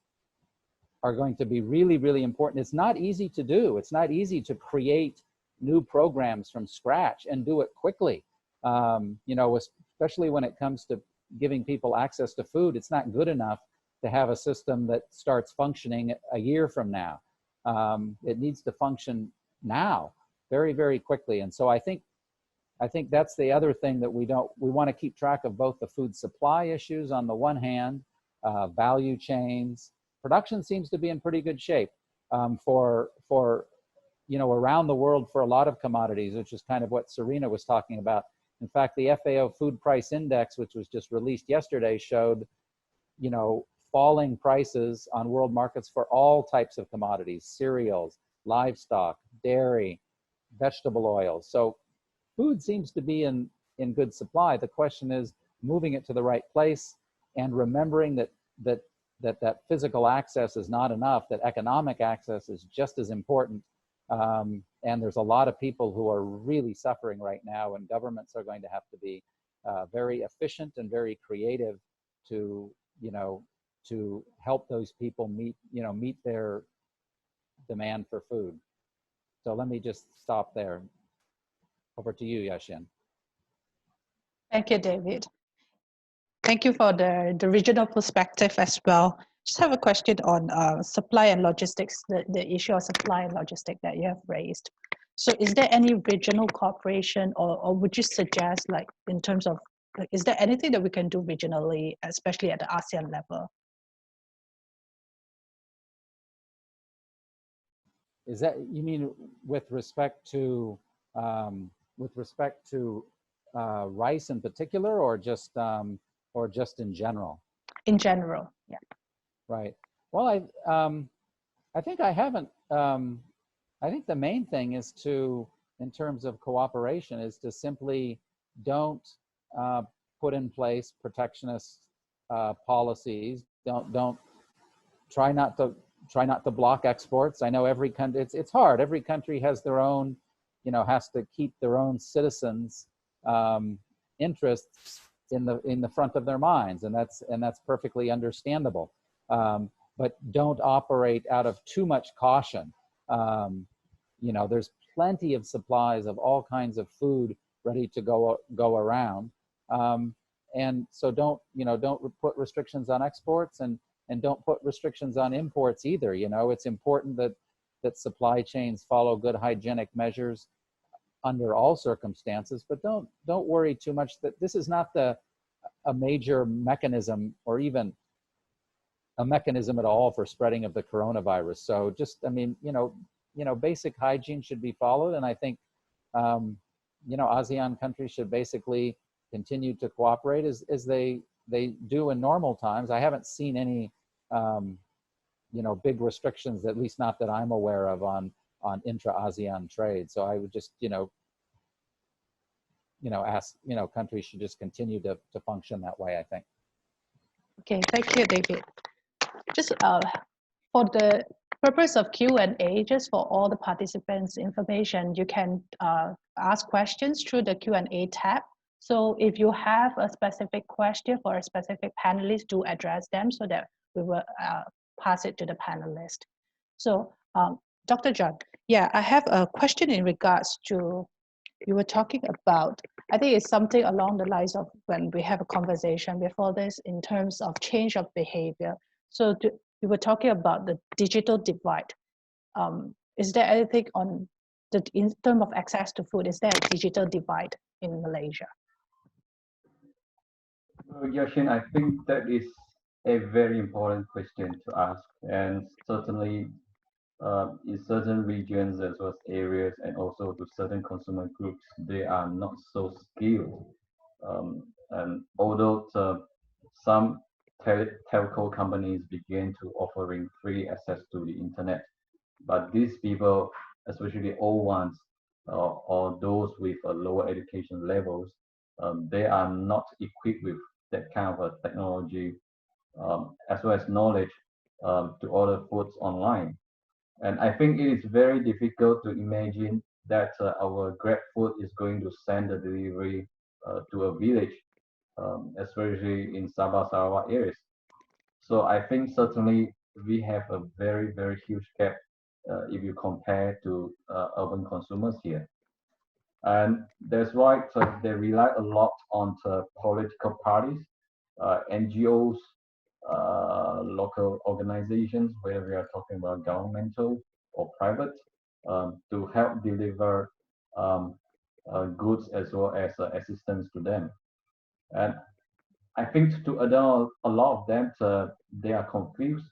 are going to be really important. It's not easy to do. It's not easy to create new programs from scratch and do it quickly. Especially when it comes to giving people access to food, it's not good enough to have a system that starts functioning a year from now. It needs to function now, very quickly. And so I think that's the other thing that we want to keep track of, both the food supply issues on the one hand, value chains. Production seems to be in pretty good shape for around the world for a lot of commodities, which is kind of what Serena was talking about. In fact, the FAO Food Price Index, which was just released yesterday, showed, falling prices on world markets for all types of commodities: cereals, livestock, dairy, vegetable oils. So food seems to be in good supply. The question is moving it to the right place and remembering that physical access is not enough, that economic access is just as important. And there's a lot of people who are really suffering right now, and governments are going to have to be very efficient and very creative to help those people meet their demand for food. So let me just stop there. Over to you, Ya Shin.
Thank you, David. Thank you for the regional perspective as well. Just have a question on supply and logistics, the issue of supply and logistics that you have raised. So is there any regional cooperation, or would you suggest, like, in terms of, is there anything that we can do regionally, especially at the ASEAN level?
Is that, you mean with respect to rice in particular, or just in general?
In general, yeah.
Right. Well, I think I haven't. I think the main thing is to in terms of cooperation is to simply don't put in place protectionist policies. Don't try not to block exports. I know every country, it's hard. Every country has their own, has to keep their own citizens' interests in the front of their minds, and that's perfectly understandable. But don't operate out of too much caution. There's plenty of supplies of all kinds of food ready to go around, and so don't put restrictions on exports, and don't put restrictions on imports either. It's important that supply chains follow good hygienic measures under all circumstances, but don't worry too much that this is not a major mechanism, or even a mechanism at all, for spreading of the coronavirus. So just, basic hygiene should be followed, and I think ASEAN countries should basically continue to cooperate as they do in normal times. I haven't seen any big restrictions, at least not that I'm aware of, on intra-ASEAN trade. So I would just ask, countries should just continue to function that way, I think.
Okay, thank you, David. Just for the purpose of Q&A, just for all the participants' information, you can ask questions through the Q&A tab. So if you have a specific question for a specific panelist, do address them so that we will pass it to the panelist. So Dr. John, yeah, I have a question in regards to, you were talking about, I think it's something along the lines of when we have a conversation before this in terms of change of behavior. So you were talking about the digital divide. Is there anything on in terms of access to food, is there a digital divide in Malaysia?
Ya Shin, I think that is a very important question to ask, and certainly in certain regions as well as areas, and also to certain consumer groups, they are not so skilled. And although some telco companies began to offering free access to the internet, but these people, especially old ones, or those with lower education levels, they are not equipped with that kind of technology, as well as knowledge to order foods online. And I think it is very difficult to imagine that our Grab Food is going to send the delivery to a village, especially in Sabah, Sarawak areas. So I think certainly we have a very, very huge gap if you compare to urban consumers here. And that's why they rely a lot on political parties, NGOs, local organizations, whether we are talking about governmental or private, to help deliver goods as well as assistance to them. And I think to adult, a lot of them, they are confused,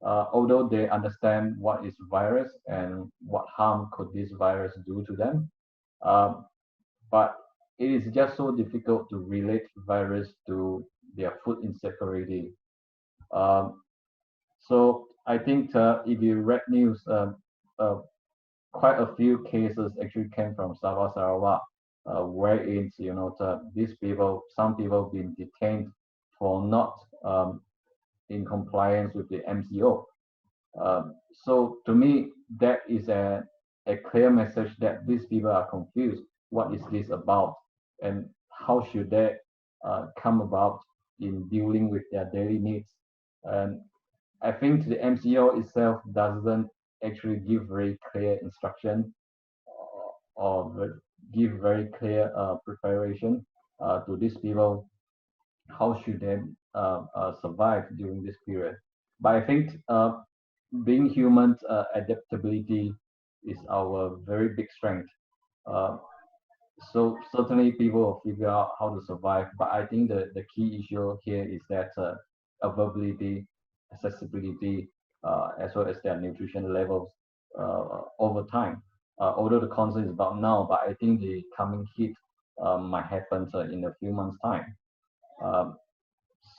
although they understand what is virus and what harm could this virus do to them. But it is just so difficult to relate virus to their food insecurity. So I think if you read news, quite a few cases actually came from Sabah, Sarawak, wherein these people, some people being detained for not in compliance with the MCO. So to me, that is a clear message that these people are confused. What is this about, and how should they come about in dealing with their daily needs? And I think the MCO itself doesn't actually give very clear instruction or give very clear preparation to these people. How should they survive during this period? But I think being human, adaptability is our very big strength. So certainly people will figure out how to survive, but I think the key issue here is that availability, accessibility, as well as their nutrition levels over time. Although the concern is about now, but I think the coming hit might happen in a few months' time.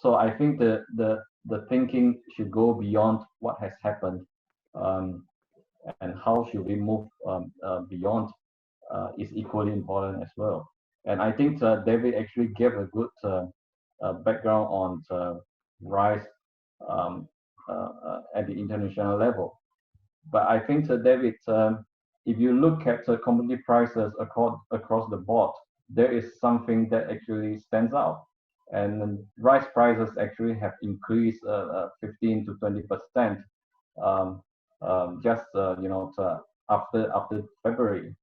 So I think the thinking should go beyond what has happened, and how should we move beyond is equally important as well. And I think David actually gave a good background on rice at the international level. But I think, David, if you look at commodity prices across the board, there is something that actually stands out. And rice prices actually have increased 15 to 20% just after February.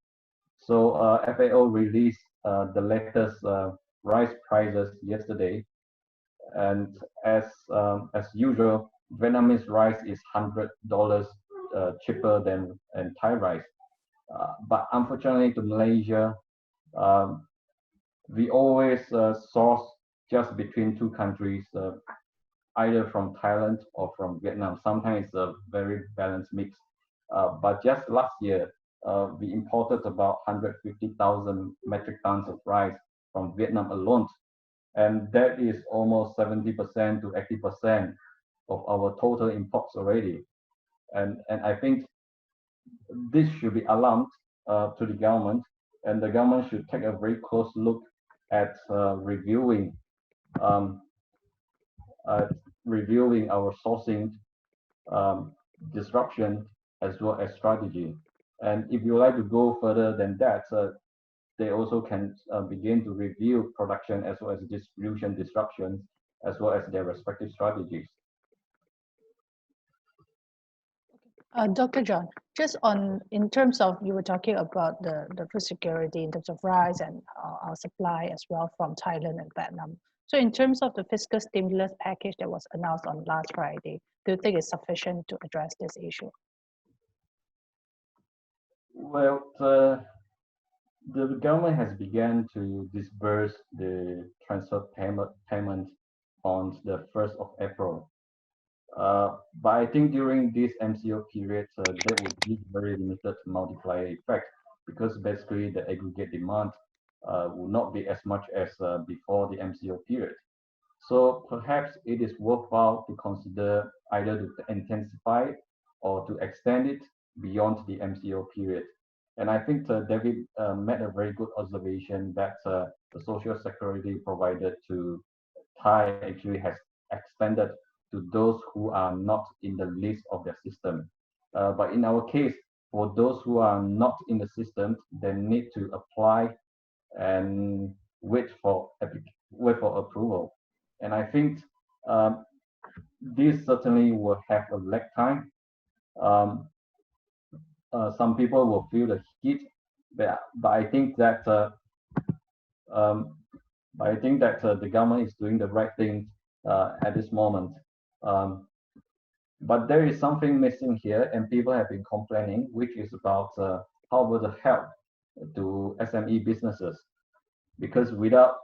So FAO released the latest rice prices yesterday, and as usual, Vietnamese rice is $100 cheaper than Thai rice. But unfortunately, to Malaysia, we always source just between two countries, either from Thailand or from Vietnam. Sometimes it's a very balanced mix. But just last year, we imported about 150,000 metric tons of rice from Vietnam alone. And that is almost 70% to 80% of our total imports already. And I think this should be alarmed to the government, and the government should take a very close look at reviewing our sourcing disruption as well as strategy. And if you like to go further than that, they also can begin to review production as well as distribution disruptions as well as their respective strategies.
Dr. John, just in terms of, you were talking about the food security in terms of rice and our supply as well from Thailand and Vietnam. So in terms of the fiscal stimulus package that was announced on last Friday, do you think it's sufficient to address this issue?
Well, the government has begun to disburse the transfer payment on the 1st of April. But I think during this MCO period, there would be very limited multiplier effect, because basically the aggregate demand will not be as much as before the MCO period. So perhaps it is worthwhile to consider either to intensify or to extend it beyond the MCO period. And I think David made a very good observation that the social security provided to Thai actually has extended to those who are not in the list of the system. But in our case, for those who are not in the system, they need to apply and wait for approval. And I think this certainly will have a lag time. Some people will feel the heat, but I think that the government is doing the right thing at this moment. But there is something missing here, and people have been complaining, which is about how about the help to SME businesses, because without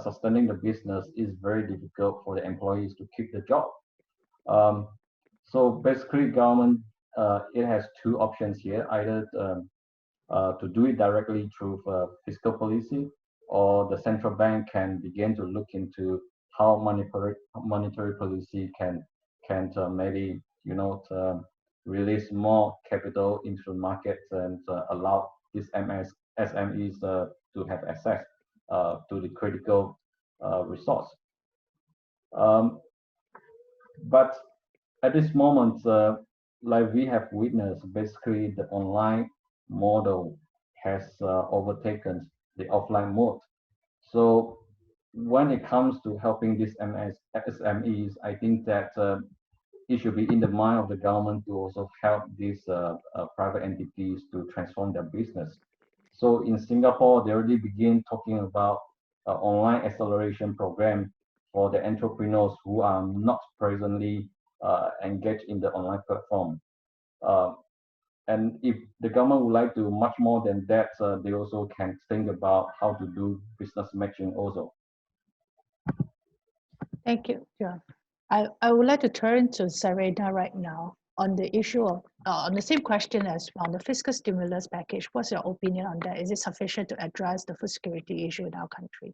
sustaining the business, it's very difficult for the employees to keep the job. So basically, government it has two options here: either to do it directly through fiscal policy, or the central bank can begin to look into how monetary policy can maybe release more capital into the market and allow these SMEs to have access to the critical resource. But at this moment, like we have witnessed, basically the online model has overtaken the offline mode. So when it comes to helping these SMEs, I think that it should be in the mind of the government to also help these private entities to transform their business. So in Singapore, they already begin talking about an online acceleration program for the entrepreneurs who are not presently engaged in the online platform. And if the government would like to do much more than that, they also can think about how to do business matching also.
Thank you, John. I would like to turn to Serena right now on the issue of, on the same question as on the fiscal stimulus package. What's your opinion on that? Is it sufficient to address the food security issue in our country?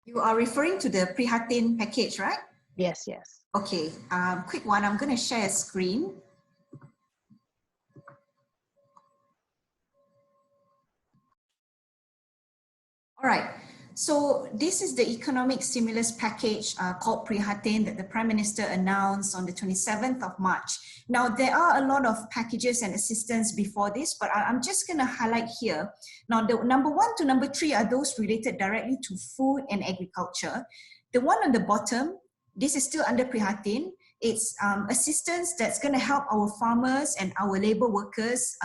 You are referring to the PRIHATIN package, right?
Yes, yes.
Okay, quick one. I'm going to share a screen. right. So this is the economic stimulus package called PRIHATIN that the Prime Minister announced on the 27th of March. Now, there are a lot of packages and assistance before this, but I'm just going to highlight here. Now, the number 1 to number 3 are those related directly to food and agriculture. The one on the bottom, this is still under PRIHATIN. It's assistance that's going to help our farmers and our labor workers,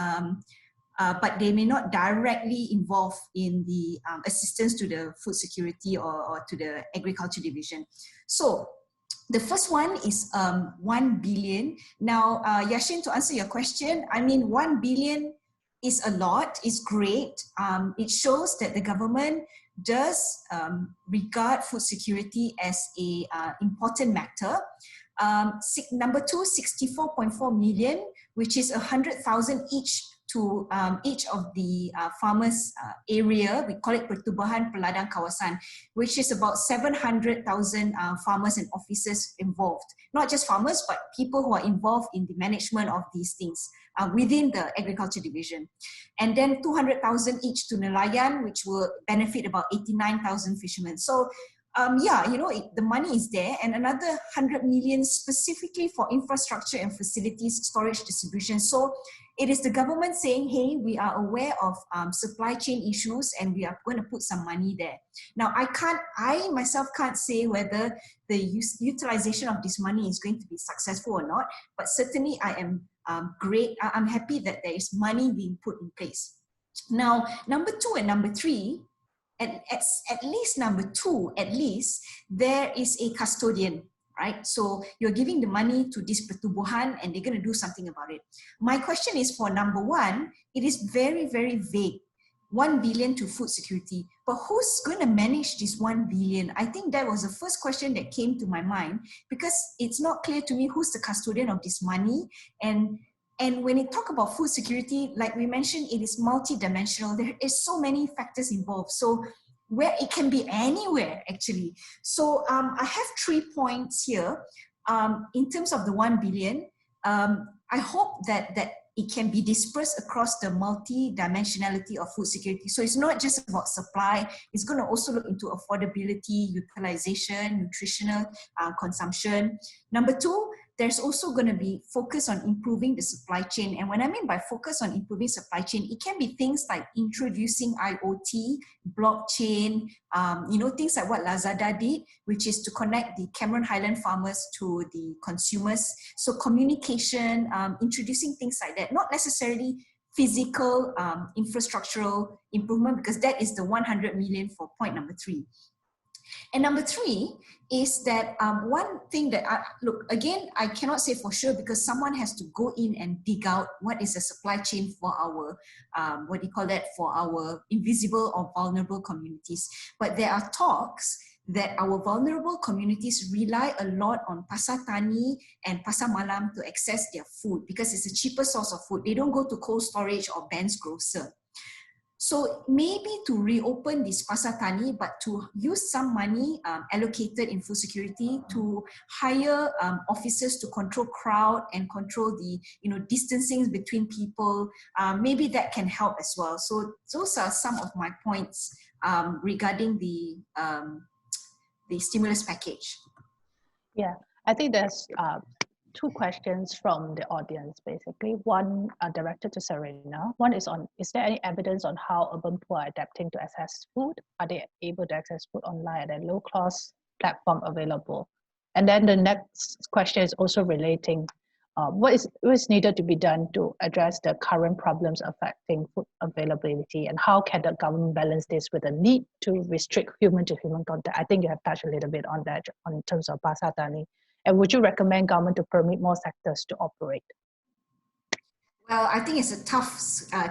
but they may not directly involve in the assistance to the food security or to the agriculture division. So the first one is 1 billion. Now, Ya Shin, to answer your question, I mean, 1 billion is a lot, is great. It shows that the government does regard food security as a important matter. Number 2, 64.4 million, which is 100,000 each to each of the farmers area. We call it Pertubuhan Peladang Kawasan, which is about 700,000 farmers and officers involved. Not just farmers, but people who are involved in the management of these things within the agriculture division. And then 200,000 each to Nelayan, which will benefit about 89,000 fishermen. So yeah, you know, the money is there, and another 100 million specifically for infrastructure and facilities, storage, distribution. So it is the government saying, hey, we are aware of supply chain issues and we are going to put some money there. Now, I myself can't say whether the utilization of this money is going to be successful or not, but certainly I am I'm happy that there is money being put in place. Now, number 2 and number 3, at least number 2, at least, there is a custodian, right? So you're giving the money to this pertubuhan and they're going to do something about it. My question is for number 1, it is very, very vague. 1 billion to food security, but who's going to manage this 1 billion? I think that was the first question that came to my mind, because it's not clear to me who's the custodian of this money. And when you talk about food security, like we mentioned, it is multidimensional. There is so many factors involved. So where it can be anywhere, actually. So I have 3 points here. In terms of the 1 billion, I hope that it can be dispersed across the multi-dimensionality of food security. So it's not just about supply, it's going to also look into affordability, utilization, nutritional consumption. Number 2, there's also going to be focus on improving the supply chain. And when I mean by focus on improving supply chain, it can be things like introducing IoT, blockchain, you know, things like what Lazada did, which is to connect the Cameron Highland farmers to the consumers. So communication, introducing things like that, not necessarily physical infrastructural improvement, because that is the 100 million for point number 3. And number 3 is that one thing that, look, again, I cannot say for sure because someone has to go in and dig out what is the supply chain for our, what do you call that, for our invisible or vulnerable communities. But there are talks that our vulnerable communities rely a lot on Pasar Tani and Pasar Malam to access their food because it's a cheaper source of food. They don't go to cold storage or Ben's grocer. So maybe to reopen this Pasar Tani, but to use some money allocated in food security to hire officers to control crowd and control the distancing between people, maybe that can help as well. So those are some of my points regarding the stimulus package.
Yeah, I think there's 2 questions from the audience, basically. One directed to Serena. One is on, is there any evidence on how urban poor are adapting to access food? Are they able to access food online at a low-cost platform available? And then the next question is also relating, what is needed to be done to address the current problems affecting food availability, and how can the government balance this with the need to restrict human-to-human contact? I think you have touched a little bit on that in terms of Pasar Tani. And would you recommend government to permit more sectors to operate?
Well, I think it's a tough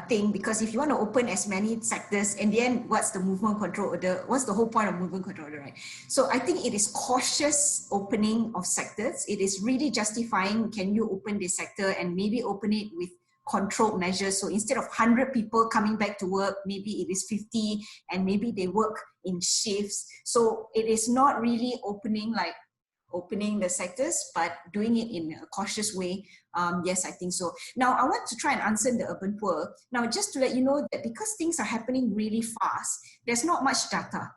thing, because if you want to open as many sectors, in the end, what's the movement control order? What's the whole point of movement control order, right? So I think it is cautious opening of sectors. It is really justifying, can you open this sector and maybe open it with controlled measures. So instead of 100 people coming back to work, maybe it is 50, and maybe they work in shifts. So it is not really opening like opening the sectors, but doing it in a cautious way. Yes, I think so. Now, I want to try and answer the urban poor. Now, just to let you know that because things are happening really fast, there's not much data.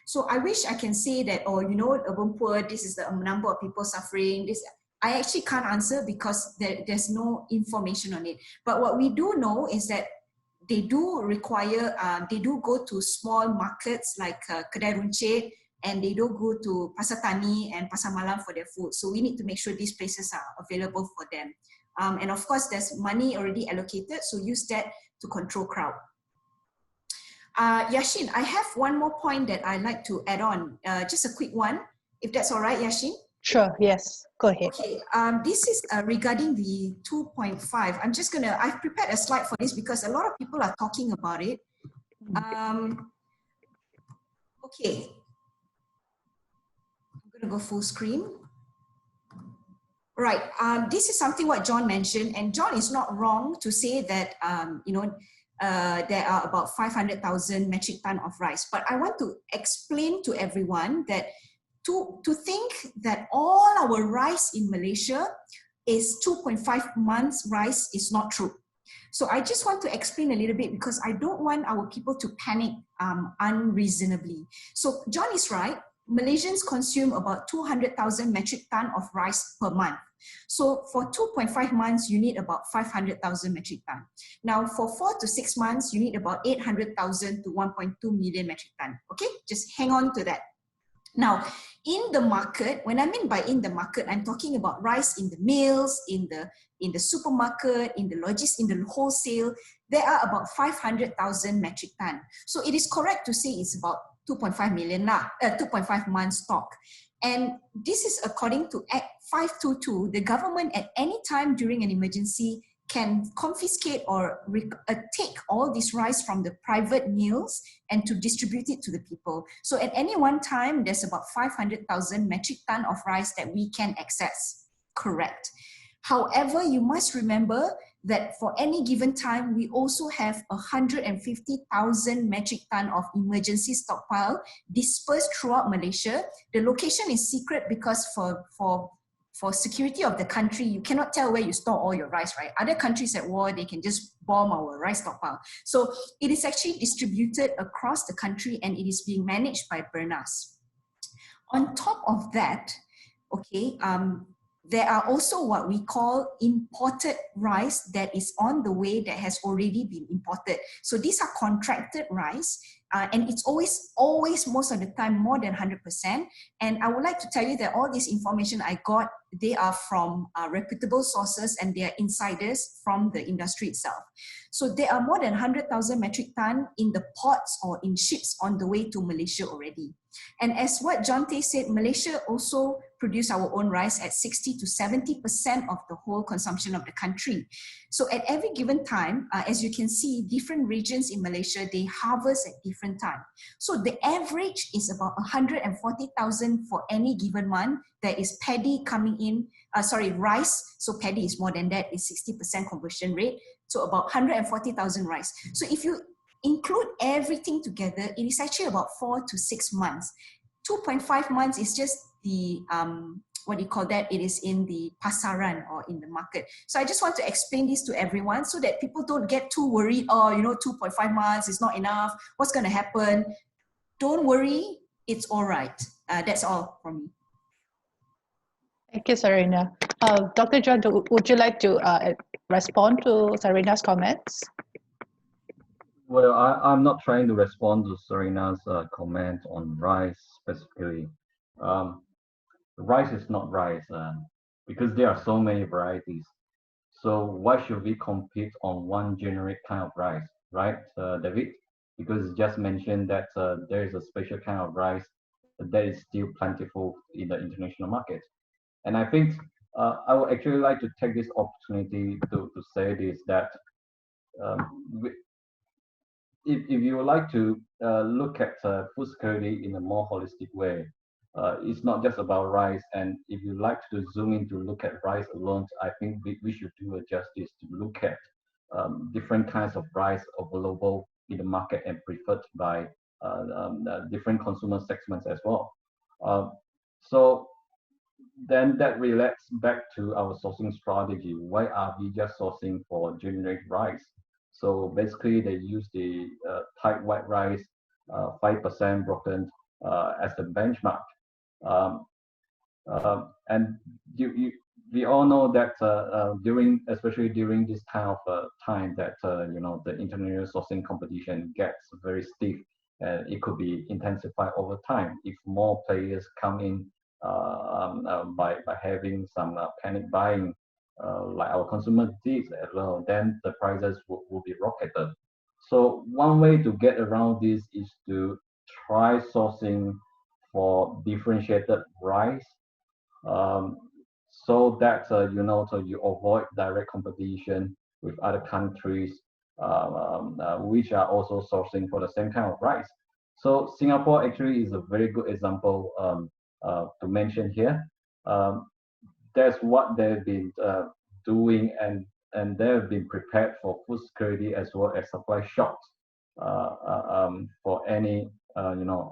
So I wish I can say that, oh, you know, urban poor, this is the number of people suffering. This I actually can't answer because there's no information on it. But what we do know is that they do require, they do go to small markets like Kedai Runcit, and they do go to Pasar Tani and Pasar Malam for their food. So we need to make sure these places are available for them. And of course, there's money already allocated, so use that to control crowd. Ya Shin, I have one more point that I'd like to add on, just a quick one, if that's all right, Ya Shin?
Sure, yes, go ahead.
Okay, this is regarding the 2.5. I've prepared a slide for this because a lot of people are talking about it. Okay, I'm gonna go full screen. Right, this is something what John mentioned, and John is not wrong to say that, you know, there are about 500,000 metric ton of rice. But I want to explain to everyone that to think that all our rice in Malaysia is 2.5 months rice is not true. So I just want to explain a little bit because I don't want our people to panic unreasonably. So John is right. Malaysians consume about 200,000 metric ton of rice per month. So for 2.5 months, you need about 500,000 metric ton. Now for 4 to 6 months, you need about 800,000 to 1.2 million metric ton. Okay, just hang on to that. Now, in the market, when I mean by in the market, I'm talking about rice in the mills, in the supermarket, in the wholesale. There are about 500,000 metric ton. So it is correct to say it's about 2.5 million, 2.5 months stock. And this is according to Act 522. The government at any time during an emergency can confiscate or take all this rice from the private mills and to distribute it to the people. So at any one time, there's about 500,000 metric ton of rice that we can access. Correct. However, you must remember that for any given time, we also have 150,000 metric ton of emergency stockpile dispersed throughout Malaysia. The location is secret because for security of the country, you cannot tell where you store all your rice, right? Other countries at war, they can just bomb our rice stockpile. So it is actually distributed across the country and it is being managed by Bernas. On top of that, okay, there are also what we call imported rice that is on the way that has already been imported. So these are contracted rice. And it's always most of the time more than 100%. And I would like to tell you that all this information I got, they are from reputable sources and they are insiders from the industry itself. So there are more than 100,000 metric ton in the ports or in ships on the way to Malaysia already. And as what John Tay said, Malaysia also produce our own rice at 60 to 70% of the whole consumption of the country. So at every given time, as you can see, different regions in Malaysia, they harvest at different time. So the average is about 140,000 for any given month. There is paddy coming in, rice. So paddy is more than that, is 60% conversion rate. So about 140,000 rice. So if you include everything together, it is actually about 4 to 6 months. 2.5 months is just the, what do you call that? It is in the pasaran or in the market. So I just want to explain this to everyone so that people don't get too worried. Oh, you know, 2.5 months is not enough. What's going to happen? Don't worry. It's all right. That's all from me.
Thank you, Sarina. Dr. John, would you like to respond to Sarina's comments?
Well, I'm not trying to respond to Sarina's comment on rice specifically. Rice is not rice because there are so many varieties. So why should we compete on one generic kind of rice, right, David? Because you just mentioned that there is a special kind of rice that is still plentiful in the international market. And I think I would actually like to take this opportunity to say this, that if you would like to look at food security in a more holistic way, it's not just about rice. And if you like to zoom in to look at rice alone, I think we should do a justice to look at different kinds of rice available in the market and preferred by different consumer segments as well. So then that relates back to our sourcing strategy. Why are we just sourcing for generic rice? So basically, they use the type white rice, 5% broken, as the benchmark. Um, and we all know that especially during this kind of time, that the international sourcing competition gets very stiff, and it could be intensified over time if more players come in by having some panic buying, like our consumer did as well. Then the prices will be rocketed. So one way to get around this is to try sourcing for differentiated rice, um, so that so you avoid direct competition with other countries, which are also sourcing for the same kind of rice. So Singapore actually is a very good example to mention here. Um, that's what they've been doing, and they've been prepared for food security as well as supply shocks for any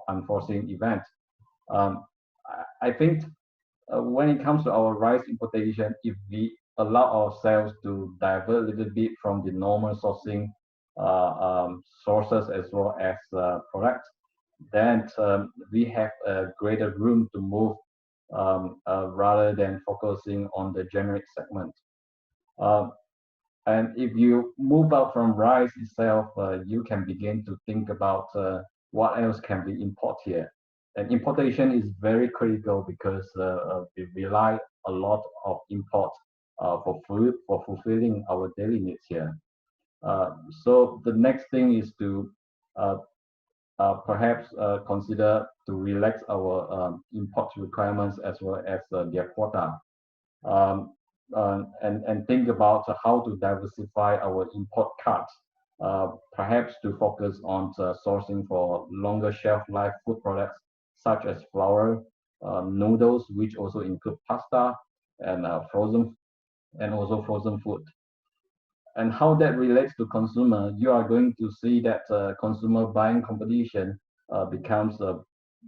unforeseen event. I think when it comes to our rice importation, if we allow ourselves to divert a little bit from the normal sourcing sources as well as products, then we have a greater room to move, rather than focusing on the generic segment. And if you move out from rice itself, you can begin to think about what else can we import here. And importation is very critical because we rely a lot of import for food, for fulfilling our daily needs here. So the next thing is to perhaps consider to relax our import requirements as well as their quota, and think about how to diversify our import cards, perhaps to focus on sourcing for longer shelf life food products such as flour, noodles, which also include pasta and frozen food. And how that relates to consumer, you are going to see that consumer buying competition becomes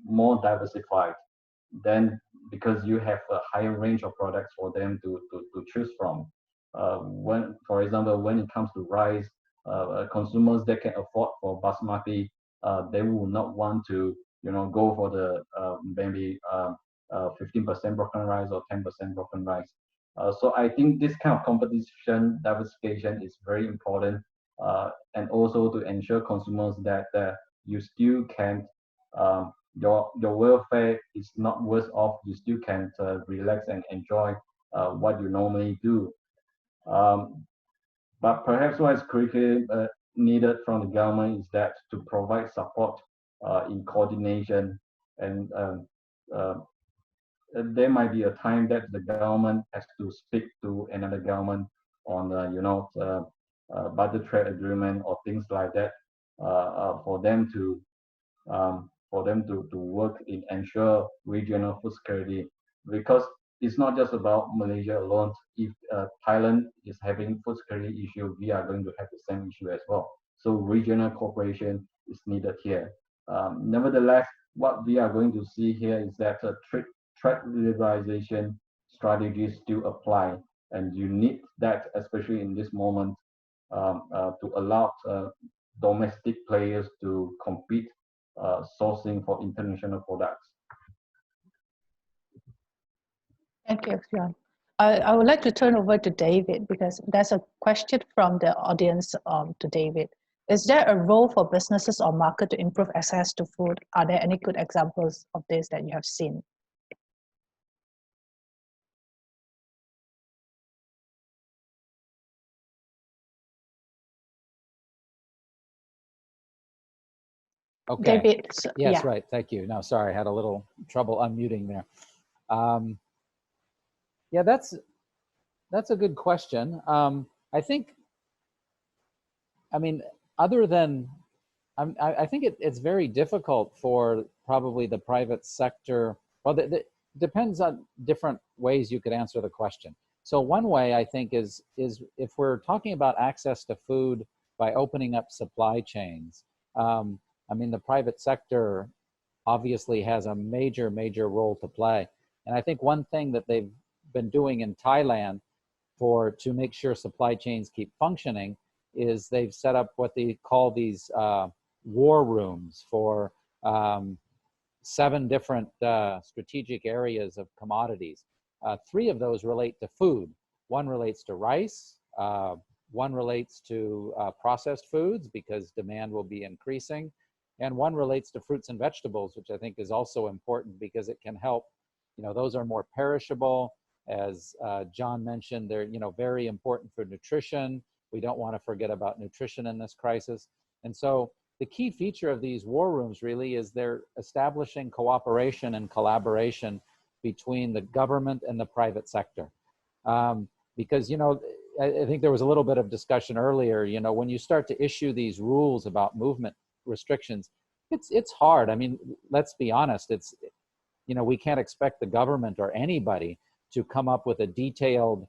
more diversified. Then, because you have a higher range of products for them to choose from. When, for example, when it comes to rice, consumers that can afford for basmati, they will not want to go for the maybe 15% broken rice or 10% broken rice. So I think this kind of competition diversification is very important, and also to ensure consumers that you still can, your welfare is not worse off. You still can relax and enjoy what you normally do. But perhaps what is critically needed from the government is that to provide support in coordination, and there might be a time that the government has to speak to another government on budget trade agreement or things like that, for them to work in ensure regional food security, because it's not just about Malaysia alone. If Thailand is having food security issue, we are going to have the same issue as well. So regional cooperation is needed here. Nevertheless, what we are going to see here is that trade liberalization strategies still apply, and you need that, especially in this moment, to allow domestic players to compete, sourcing for international products.
Thank you, Xian. I would like to turn over to David, because there's a question from the audience to David. Is there a role for businesses or market to improve access to food? Are there any good examples of this that you have seen?
Okay.
David,
yes,
yeah.
right. Thank you. No, sorry, I had a little trouble unmuting there. Yeah, that's a good question. I think, I mean, other than, I think it's very difficult for probably the private sector. Well, it depends on different ways you could answer the question. So one way I think is if we're talking about access to food by opening up supply chains. I mean, the private sector obviously has a major role to play. And I think one thing that they've been doing in Thailand to make sure supply chains keep functioning is they've set up what they call these war rooms for 7 different strategic areas of commodities. 3 of those relate to food. One relates to rice, one relates to processed foods because demand will be increasing, and one relates to fruits and vegetables, which I think is also important because it can help, those are more perishable. As John mentioned, they're, very important for nutrition. We don't want to forget about nutrition in this crisis. And so the key feature of these war rooms really is they're establishing cooperation and collaboration between the government and the private sector. Because, I think there was a little bit of discussion earlier, when you start to issue these rules about movement restrictions, it's hard. I mean, let's be honest, we can't expect the government or anybody to come up with a detailed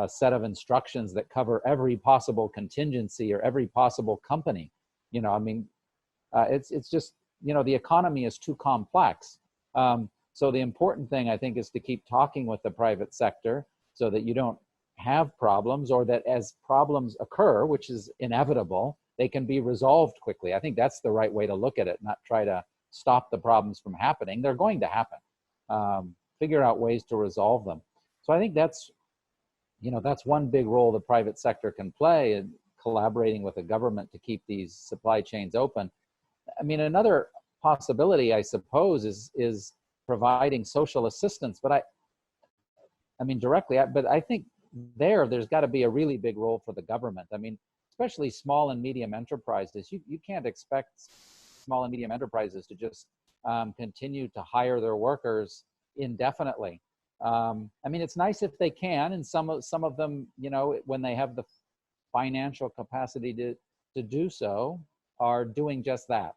set of instructions that cover every possible contingency or every possible company. It's just, the economy is too complex. So the important thing, I think, is to keep talking with the private sector so that you don't have problems, or that as problems occur, which is inevitable, they can be resolved quickly. I think that's the right way to look at it, not try to stop the problems from happening. They're going to happen. Figure out ways to resolve them. So I think that's one big role the private sector can play in collaborating with the government to keep these supply chains open. I mean, another possibility, I suppose, is providing social assistance, but I mean directly, but I think there's got to be a really big role for the government. I mean, especially small and medium enterprises. You can't expect small and medium enterprises to just continue to hire their workers indefinitely. I mean, it's nice if they can, and some of them, when they have the financial capacity to do so, are doing just that.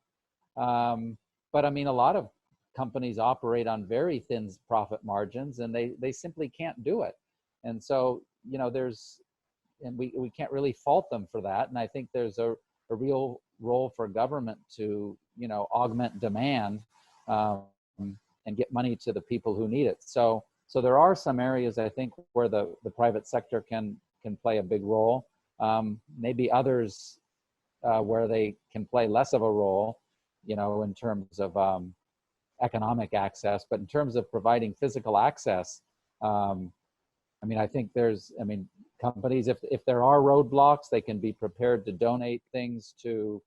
But I mean, a lot of companies operate on very thin profit margins, and they simply can't do it. And so, we can't really fault them for that. And I think there's a real role for government to, augment demand and get money to the people who need it. So there are some areas, I think, where the private sector can play a big role. Maybe others where they can play less of a role, in terms of economic access. But in terms of providing physical access, I mean, I think companies, if there are roadblocks, they can be prepared to donate things to,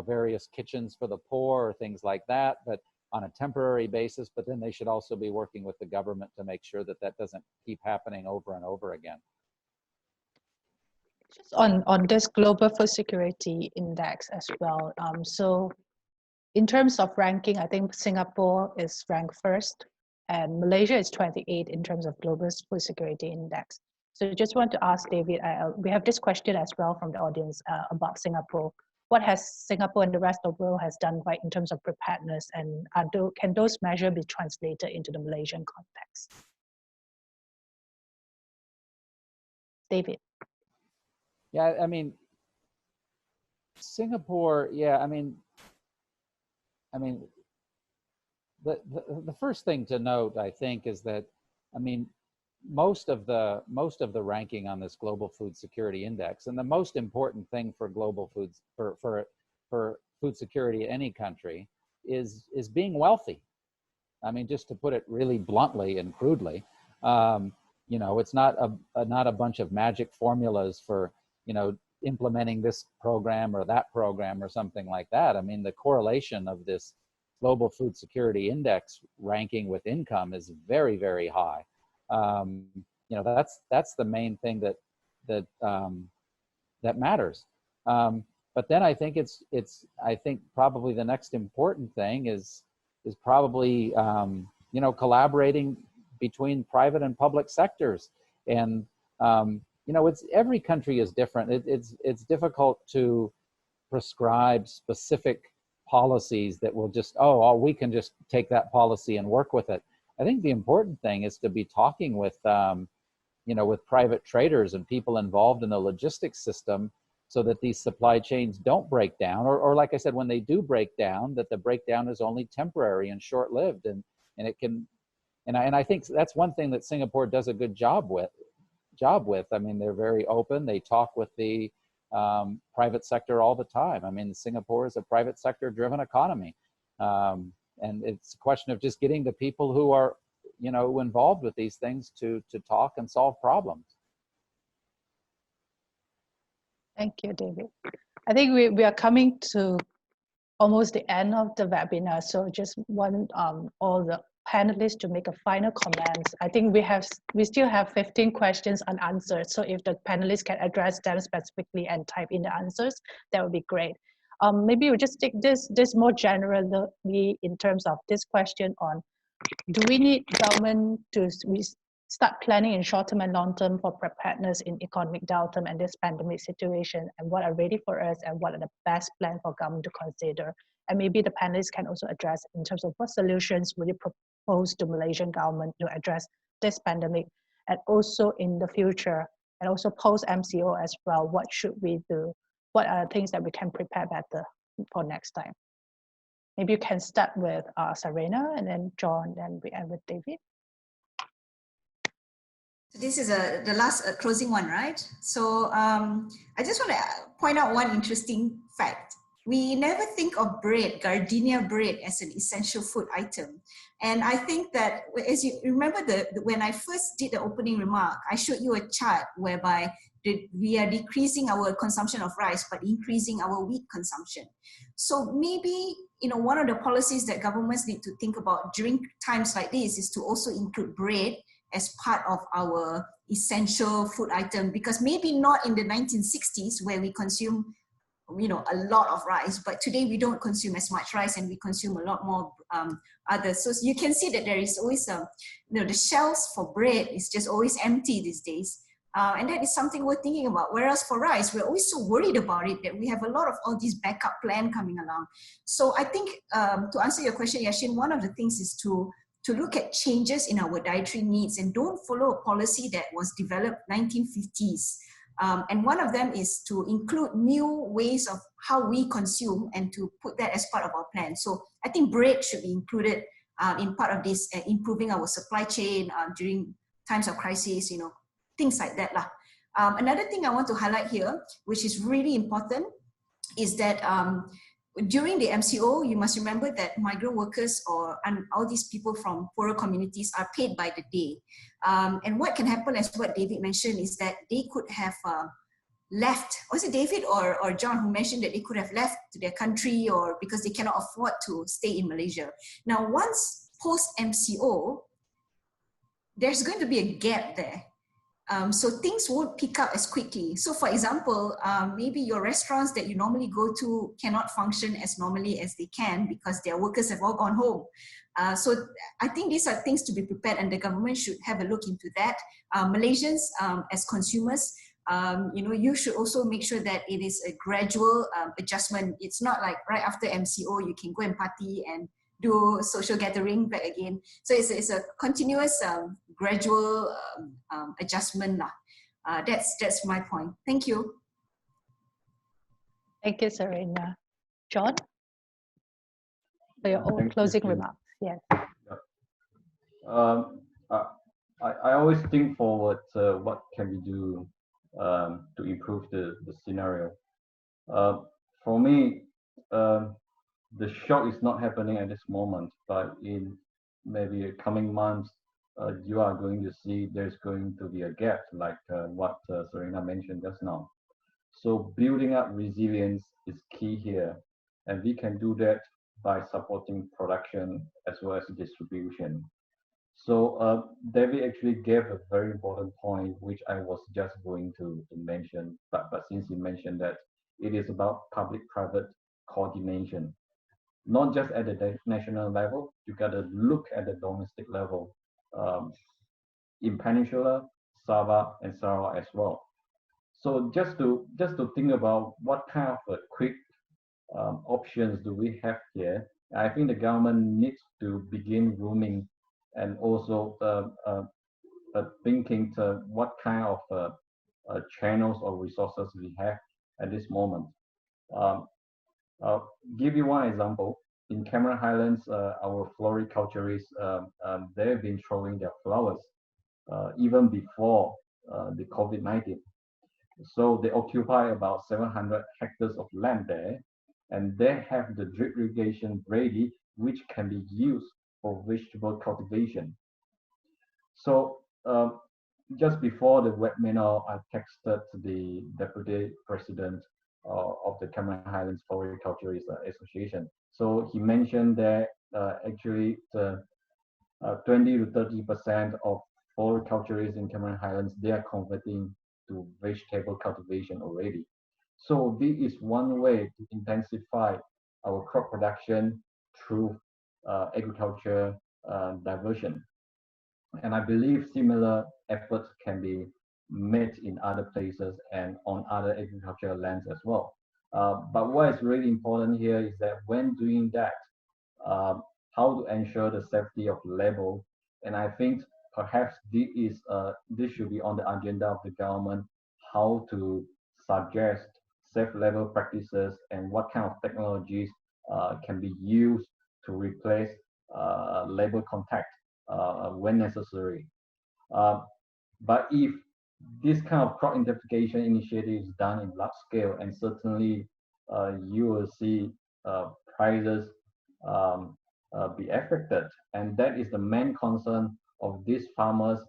various kitchens for the poor or things like that, but on a temporary basis. But then they should also be working with the government to make sure that doesn't keep happening over and over again.
Just on this global food security index as well. So in terms of ranking, I think Singapore is ranked first, and Malaysia is 28 in terms of global food security index. So just want to ask David, we have this question as well from the audience about Singapore. What has Singapore and the rest of the world has done right in terms of preparedness, and can those measures be translated into the Malaysian context? David.
Yeah, I mean, Singapore, yeah, I mean, the first thing to note, I think, is that, I mean, most of the ranking on this global food security index, and the most important thing for global foods for food security in any country is being wealthy. I mean, just to put it really bluntly and crudely, it's not a bunch of magic formulas for implementing this program or that program or something like that. I mean, the correlation of this global food security index ranking with income is very, very high. That's the main thing that matters. But then I think I think probably the next important thing is probably collaborating between private and public sectors. And every country is different. It's difficult to prescribe specific policies that will just, we can just take that policy and work with it. I think the important thing is to be talking with, with private traders and people involved in the logistics system, so that these supply chains don't break down, or like I said, when they do break down, that the breakdown is only temporary and short-lived, and it can And I think that's one thing that Singapore does a good job with. I mean, they're very open. They talk with the private sector all the time. I mean, Singapore is a private sector driven economy. And it's a question of just getting the people who are, you know, involved with these things to talk and solve problems.
Thank you, David. I think we are coming to almost the end of the webinar. So just want all the panelists to make a final comments. I think we still have 15 questions unanswered. So if the panelists can address them specifically and type in the answers, that would be great. Maybe we just take this more generally in terms of this question on, do we need government to start planning in short-term and long-term for preparedness in economic downturn and this pandemic situation, and what are ready for us and what are the best plan for government to consider? And maybe the panelists can also address in terms of what solutions will you propose to Malaysian government to address this pandemic, and also in the future, and also post-MCO as well, what should we do? What are things that we can prepare better for next time? Maybe you can start with Serena, and then John, then we end with David.
This is the last closing one, right? So I just want to point out one interesting fact. We never think of bread, gardenia bread, as an essential food item. And I think that, as you remember, when I first did the opening remark, I showed you a chart whereby we are decreasing our consumption of rice, but increasing our wheat consumption. So maybe, you know, one of the policies that governments need to think about during times like this is to also include bread as part of our essential food item, because maybe not in the 1960s where we consume, you know, a lot of rice, but today we don't consume as much rice and we consume a lot more others. So you can see that there is always you know, the shelves for bread is just always empty these days. And that is something we're thinking about. Whereas for rice, we're always so worried about it that we have a lot of all these backup plan coming along. So I think to answer your question, Ya Shin, one of the things is to look at changes in our dietary needs and don't follow a policy that was developed 1950s. And one of them is to include new ways of how we consume and to put that as part of our plan. So I think bread should be included in part of this, improving our supply chain during times of crisis, you know, things like that lah. Another thing I want to highlight here, which is really important, is that during the MCO, you must remember that migrant workers and all these people from poorer communities are paid by the day. And what can happen, as what David mentioned, is that they could have left. Was it David or John who mentioned that they could have left to their country or because they cannot afford to stay in Malaysia? Now, once post-MCO, there's going to be a gap there. So things won't pick up as quickly. So for example, maybe your restaurants that you normally go to cannot function as normally as they can because their workers have all gone home. So I think these are things to be prepared, and the government should have a look into that. Malaysians, as consumers, you know, you should also make sure that it is a gradual adjustment. It's not like right after MCO, you can go and party and do social gathering back again. So it's a continuous, gradual adjustment lah. That's my point. Thank you.
Thank you, Serena. John, for your own closing remarks. Yes.
I always think forward what can we do to improve the scenario. For me, the shock is not happening at this moment, but in maybe coming months, you are going to see there's going to be a gap, like what Serena mentioned just now. So building up resilience is key here, and we can do that by supporting production as well as distribution. So David actually gave a very important point, which I was just going to mention, but since you mentioned that, it is about public-private coordination. Not just at the national level, you got to look at the domestic level in Peninsula, Sabah, and Sarawak as well. So just to think about what kind of quick options do we have here, I think the government needs to begin rooming and also thinking to what kind of channels or resources we have at this moment. I'll give you one example. in Cameron Highlands, our floriculturists, they've been throwing their flowers even before the COVID-19. So they occupy about 700 hectares of land there, and they have the drip irrigation ready, which can be used for vegetable cultivation. So just before the webinar, I texted the deputy president of the Cameron Highlands Floriculturist Association. So he mentioned that actually the 20 to 30% of floriculturists in Cameron Highlands, they are converting to vegetable cultivation already. So this is one way to intensify our crop production through agriculture diversion. And I believe similar efforts can be made in other places and on other agricultural lands as well. But what is really important here is that when doing that, how to ensure the safety of label. And I think perhaps this should be on the agenda of the government, how to suggest safe label practices and what kind of technologies can be used to replace label contact when necessary. But if this kind of crop identification initiative is done in large scale, and certainly you will see prices be affected. And that is the main concern of these farmers.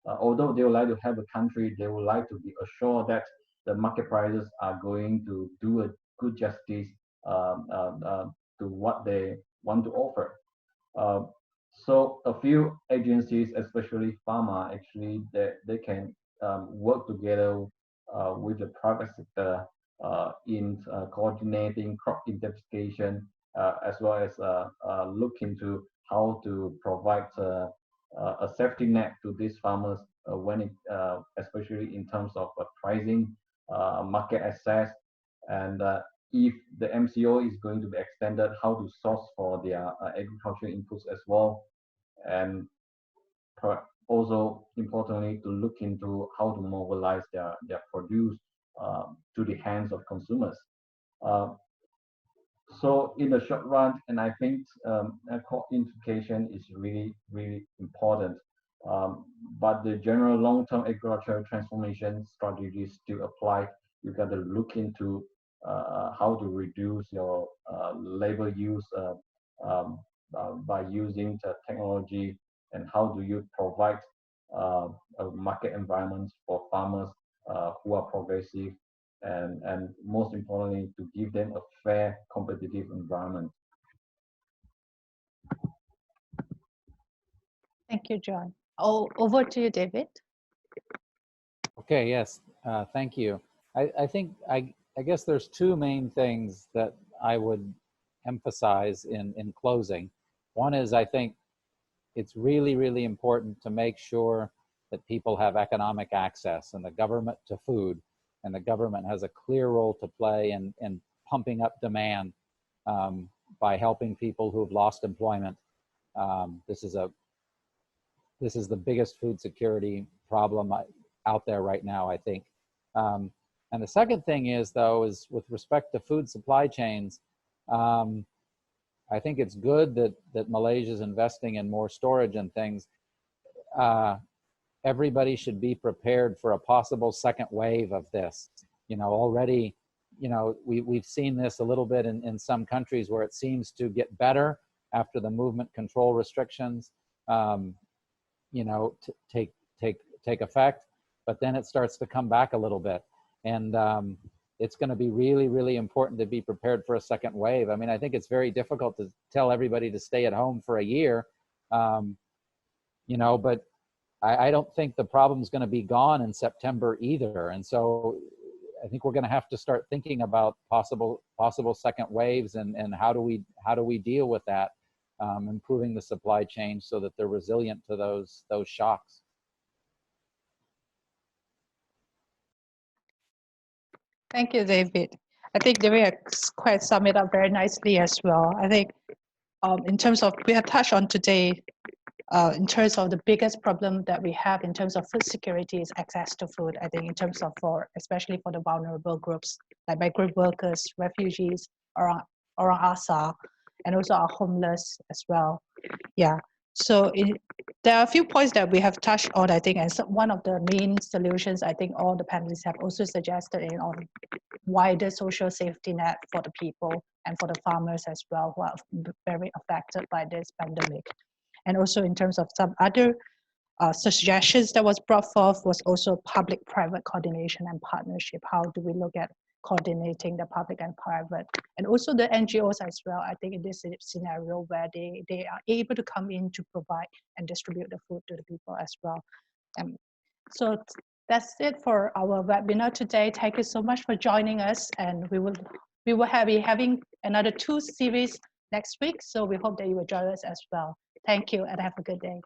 Although they would like to have a country, they would like to be assured that the market prices are going to do a good justice to what they want to offer. So a few agencies, especially pharma, actually they can work together with the private sector in coordinating crop identification, as well as look into how to provide a safety net to these farmers when it, especially in terms of pricing, market access, and if the MCO is going to be extended, how to source for their agricultural inputs as well, and also importantly to look into how to mobilize their produce to the hands of consumers. So in the short run, and I think crop identification is really, really important. But the general long-term agricultural transformation strategies still apply. You got to look into how to reduce your labor use by using the technology, and how do you provide a market environment for farmers who are progressive, and most importantly, to give them a fair, competitive environment.
Thank you, John. Oh, over to you, David.
Okay, yes, thank you. I think, I guess there's two main things that I would emphasize in closing. One is, I think it's really, really important to make sure that people have economic access and the government to food, and the government has a clear role to play in pumping up demand by helping people who have lost employment. This is the biggest food security problem out there right now, I think. And the second thing is, though, is with respect to food supply chains, I think it's good that Malaysia is investing in more storage and things. Everybody should be prepared for a possible second wave of this. You know, already, you know, we've seen this a little bit in some countries where it seems to get better after the movement control restrictions, you know, take effect, but then it starts to come back a little bit. And it's going to be really, really important to be prepared for a second wave. I mean, I think it's very difficult to tell everybody to stay at home for a year, you know, but I don't think the problem's going to be gone in September either. And so I think we're going to have to start thinking about possible second waves, and how do we deal with that, improving the supply chain so that they're resilient to those shocks.
Thank you, David. I think David has quite summed it up very nicely as well. I think in terms of, we have touched on today, in terms of the biggest problem that we have in terms of food security is access to food. I think in terms of especially for the vulnerable groups, like migrant workers, refugees, Orang Asli, and also our homeless as well. Yeah. So there are a few points that we have touched on, I think, and one of the main solutions I think all the panelists have also suggested on wider social safety net for the people and for the farmers as well who are very affected by this pandemic. And also in terms of some other suggestions that was brought forth was also public-private coordination and partnership. How do we look at coordinating the public and private, and also the NGOs as well? I think in this scenario where they are able to come in to provide and distribute the food to the people as well. So that's it for our webinar today. Thank you so much for joining us, and we will be having another 2 series next week. So we hope that you will join us as well. Thank you and have a good day.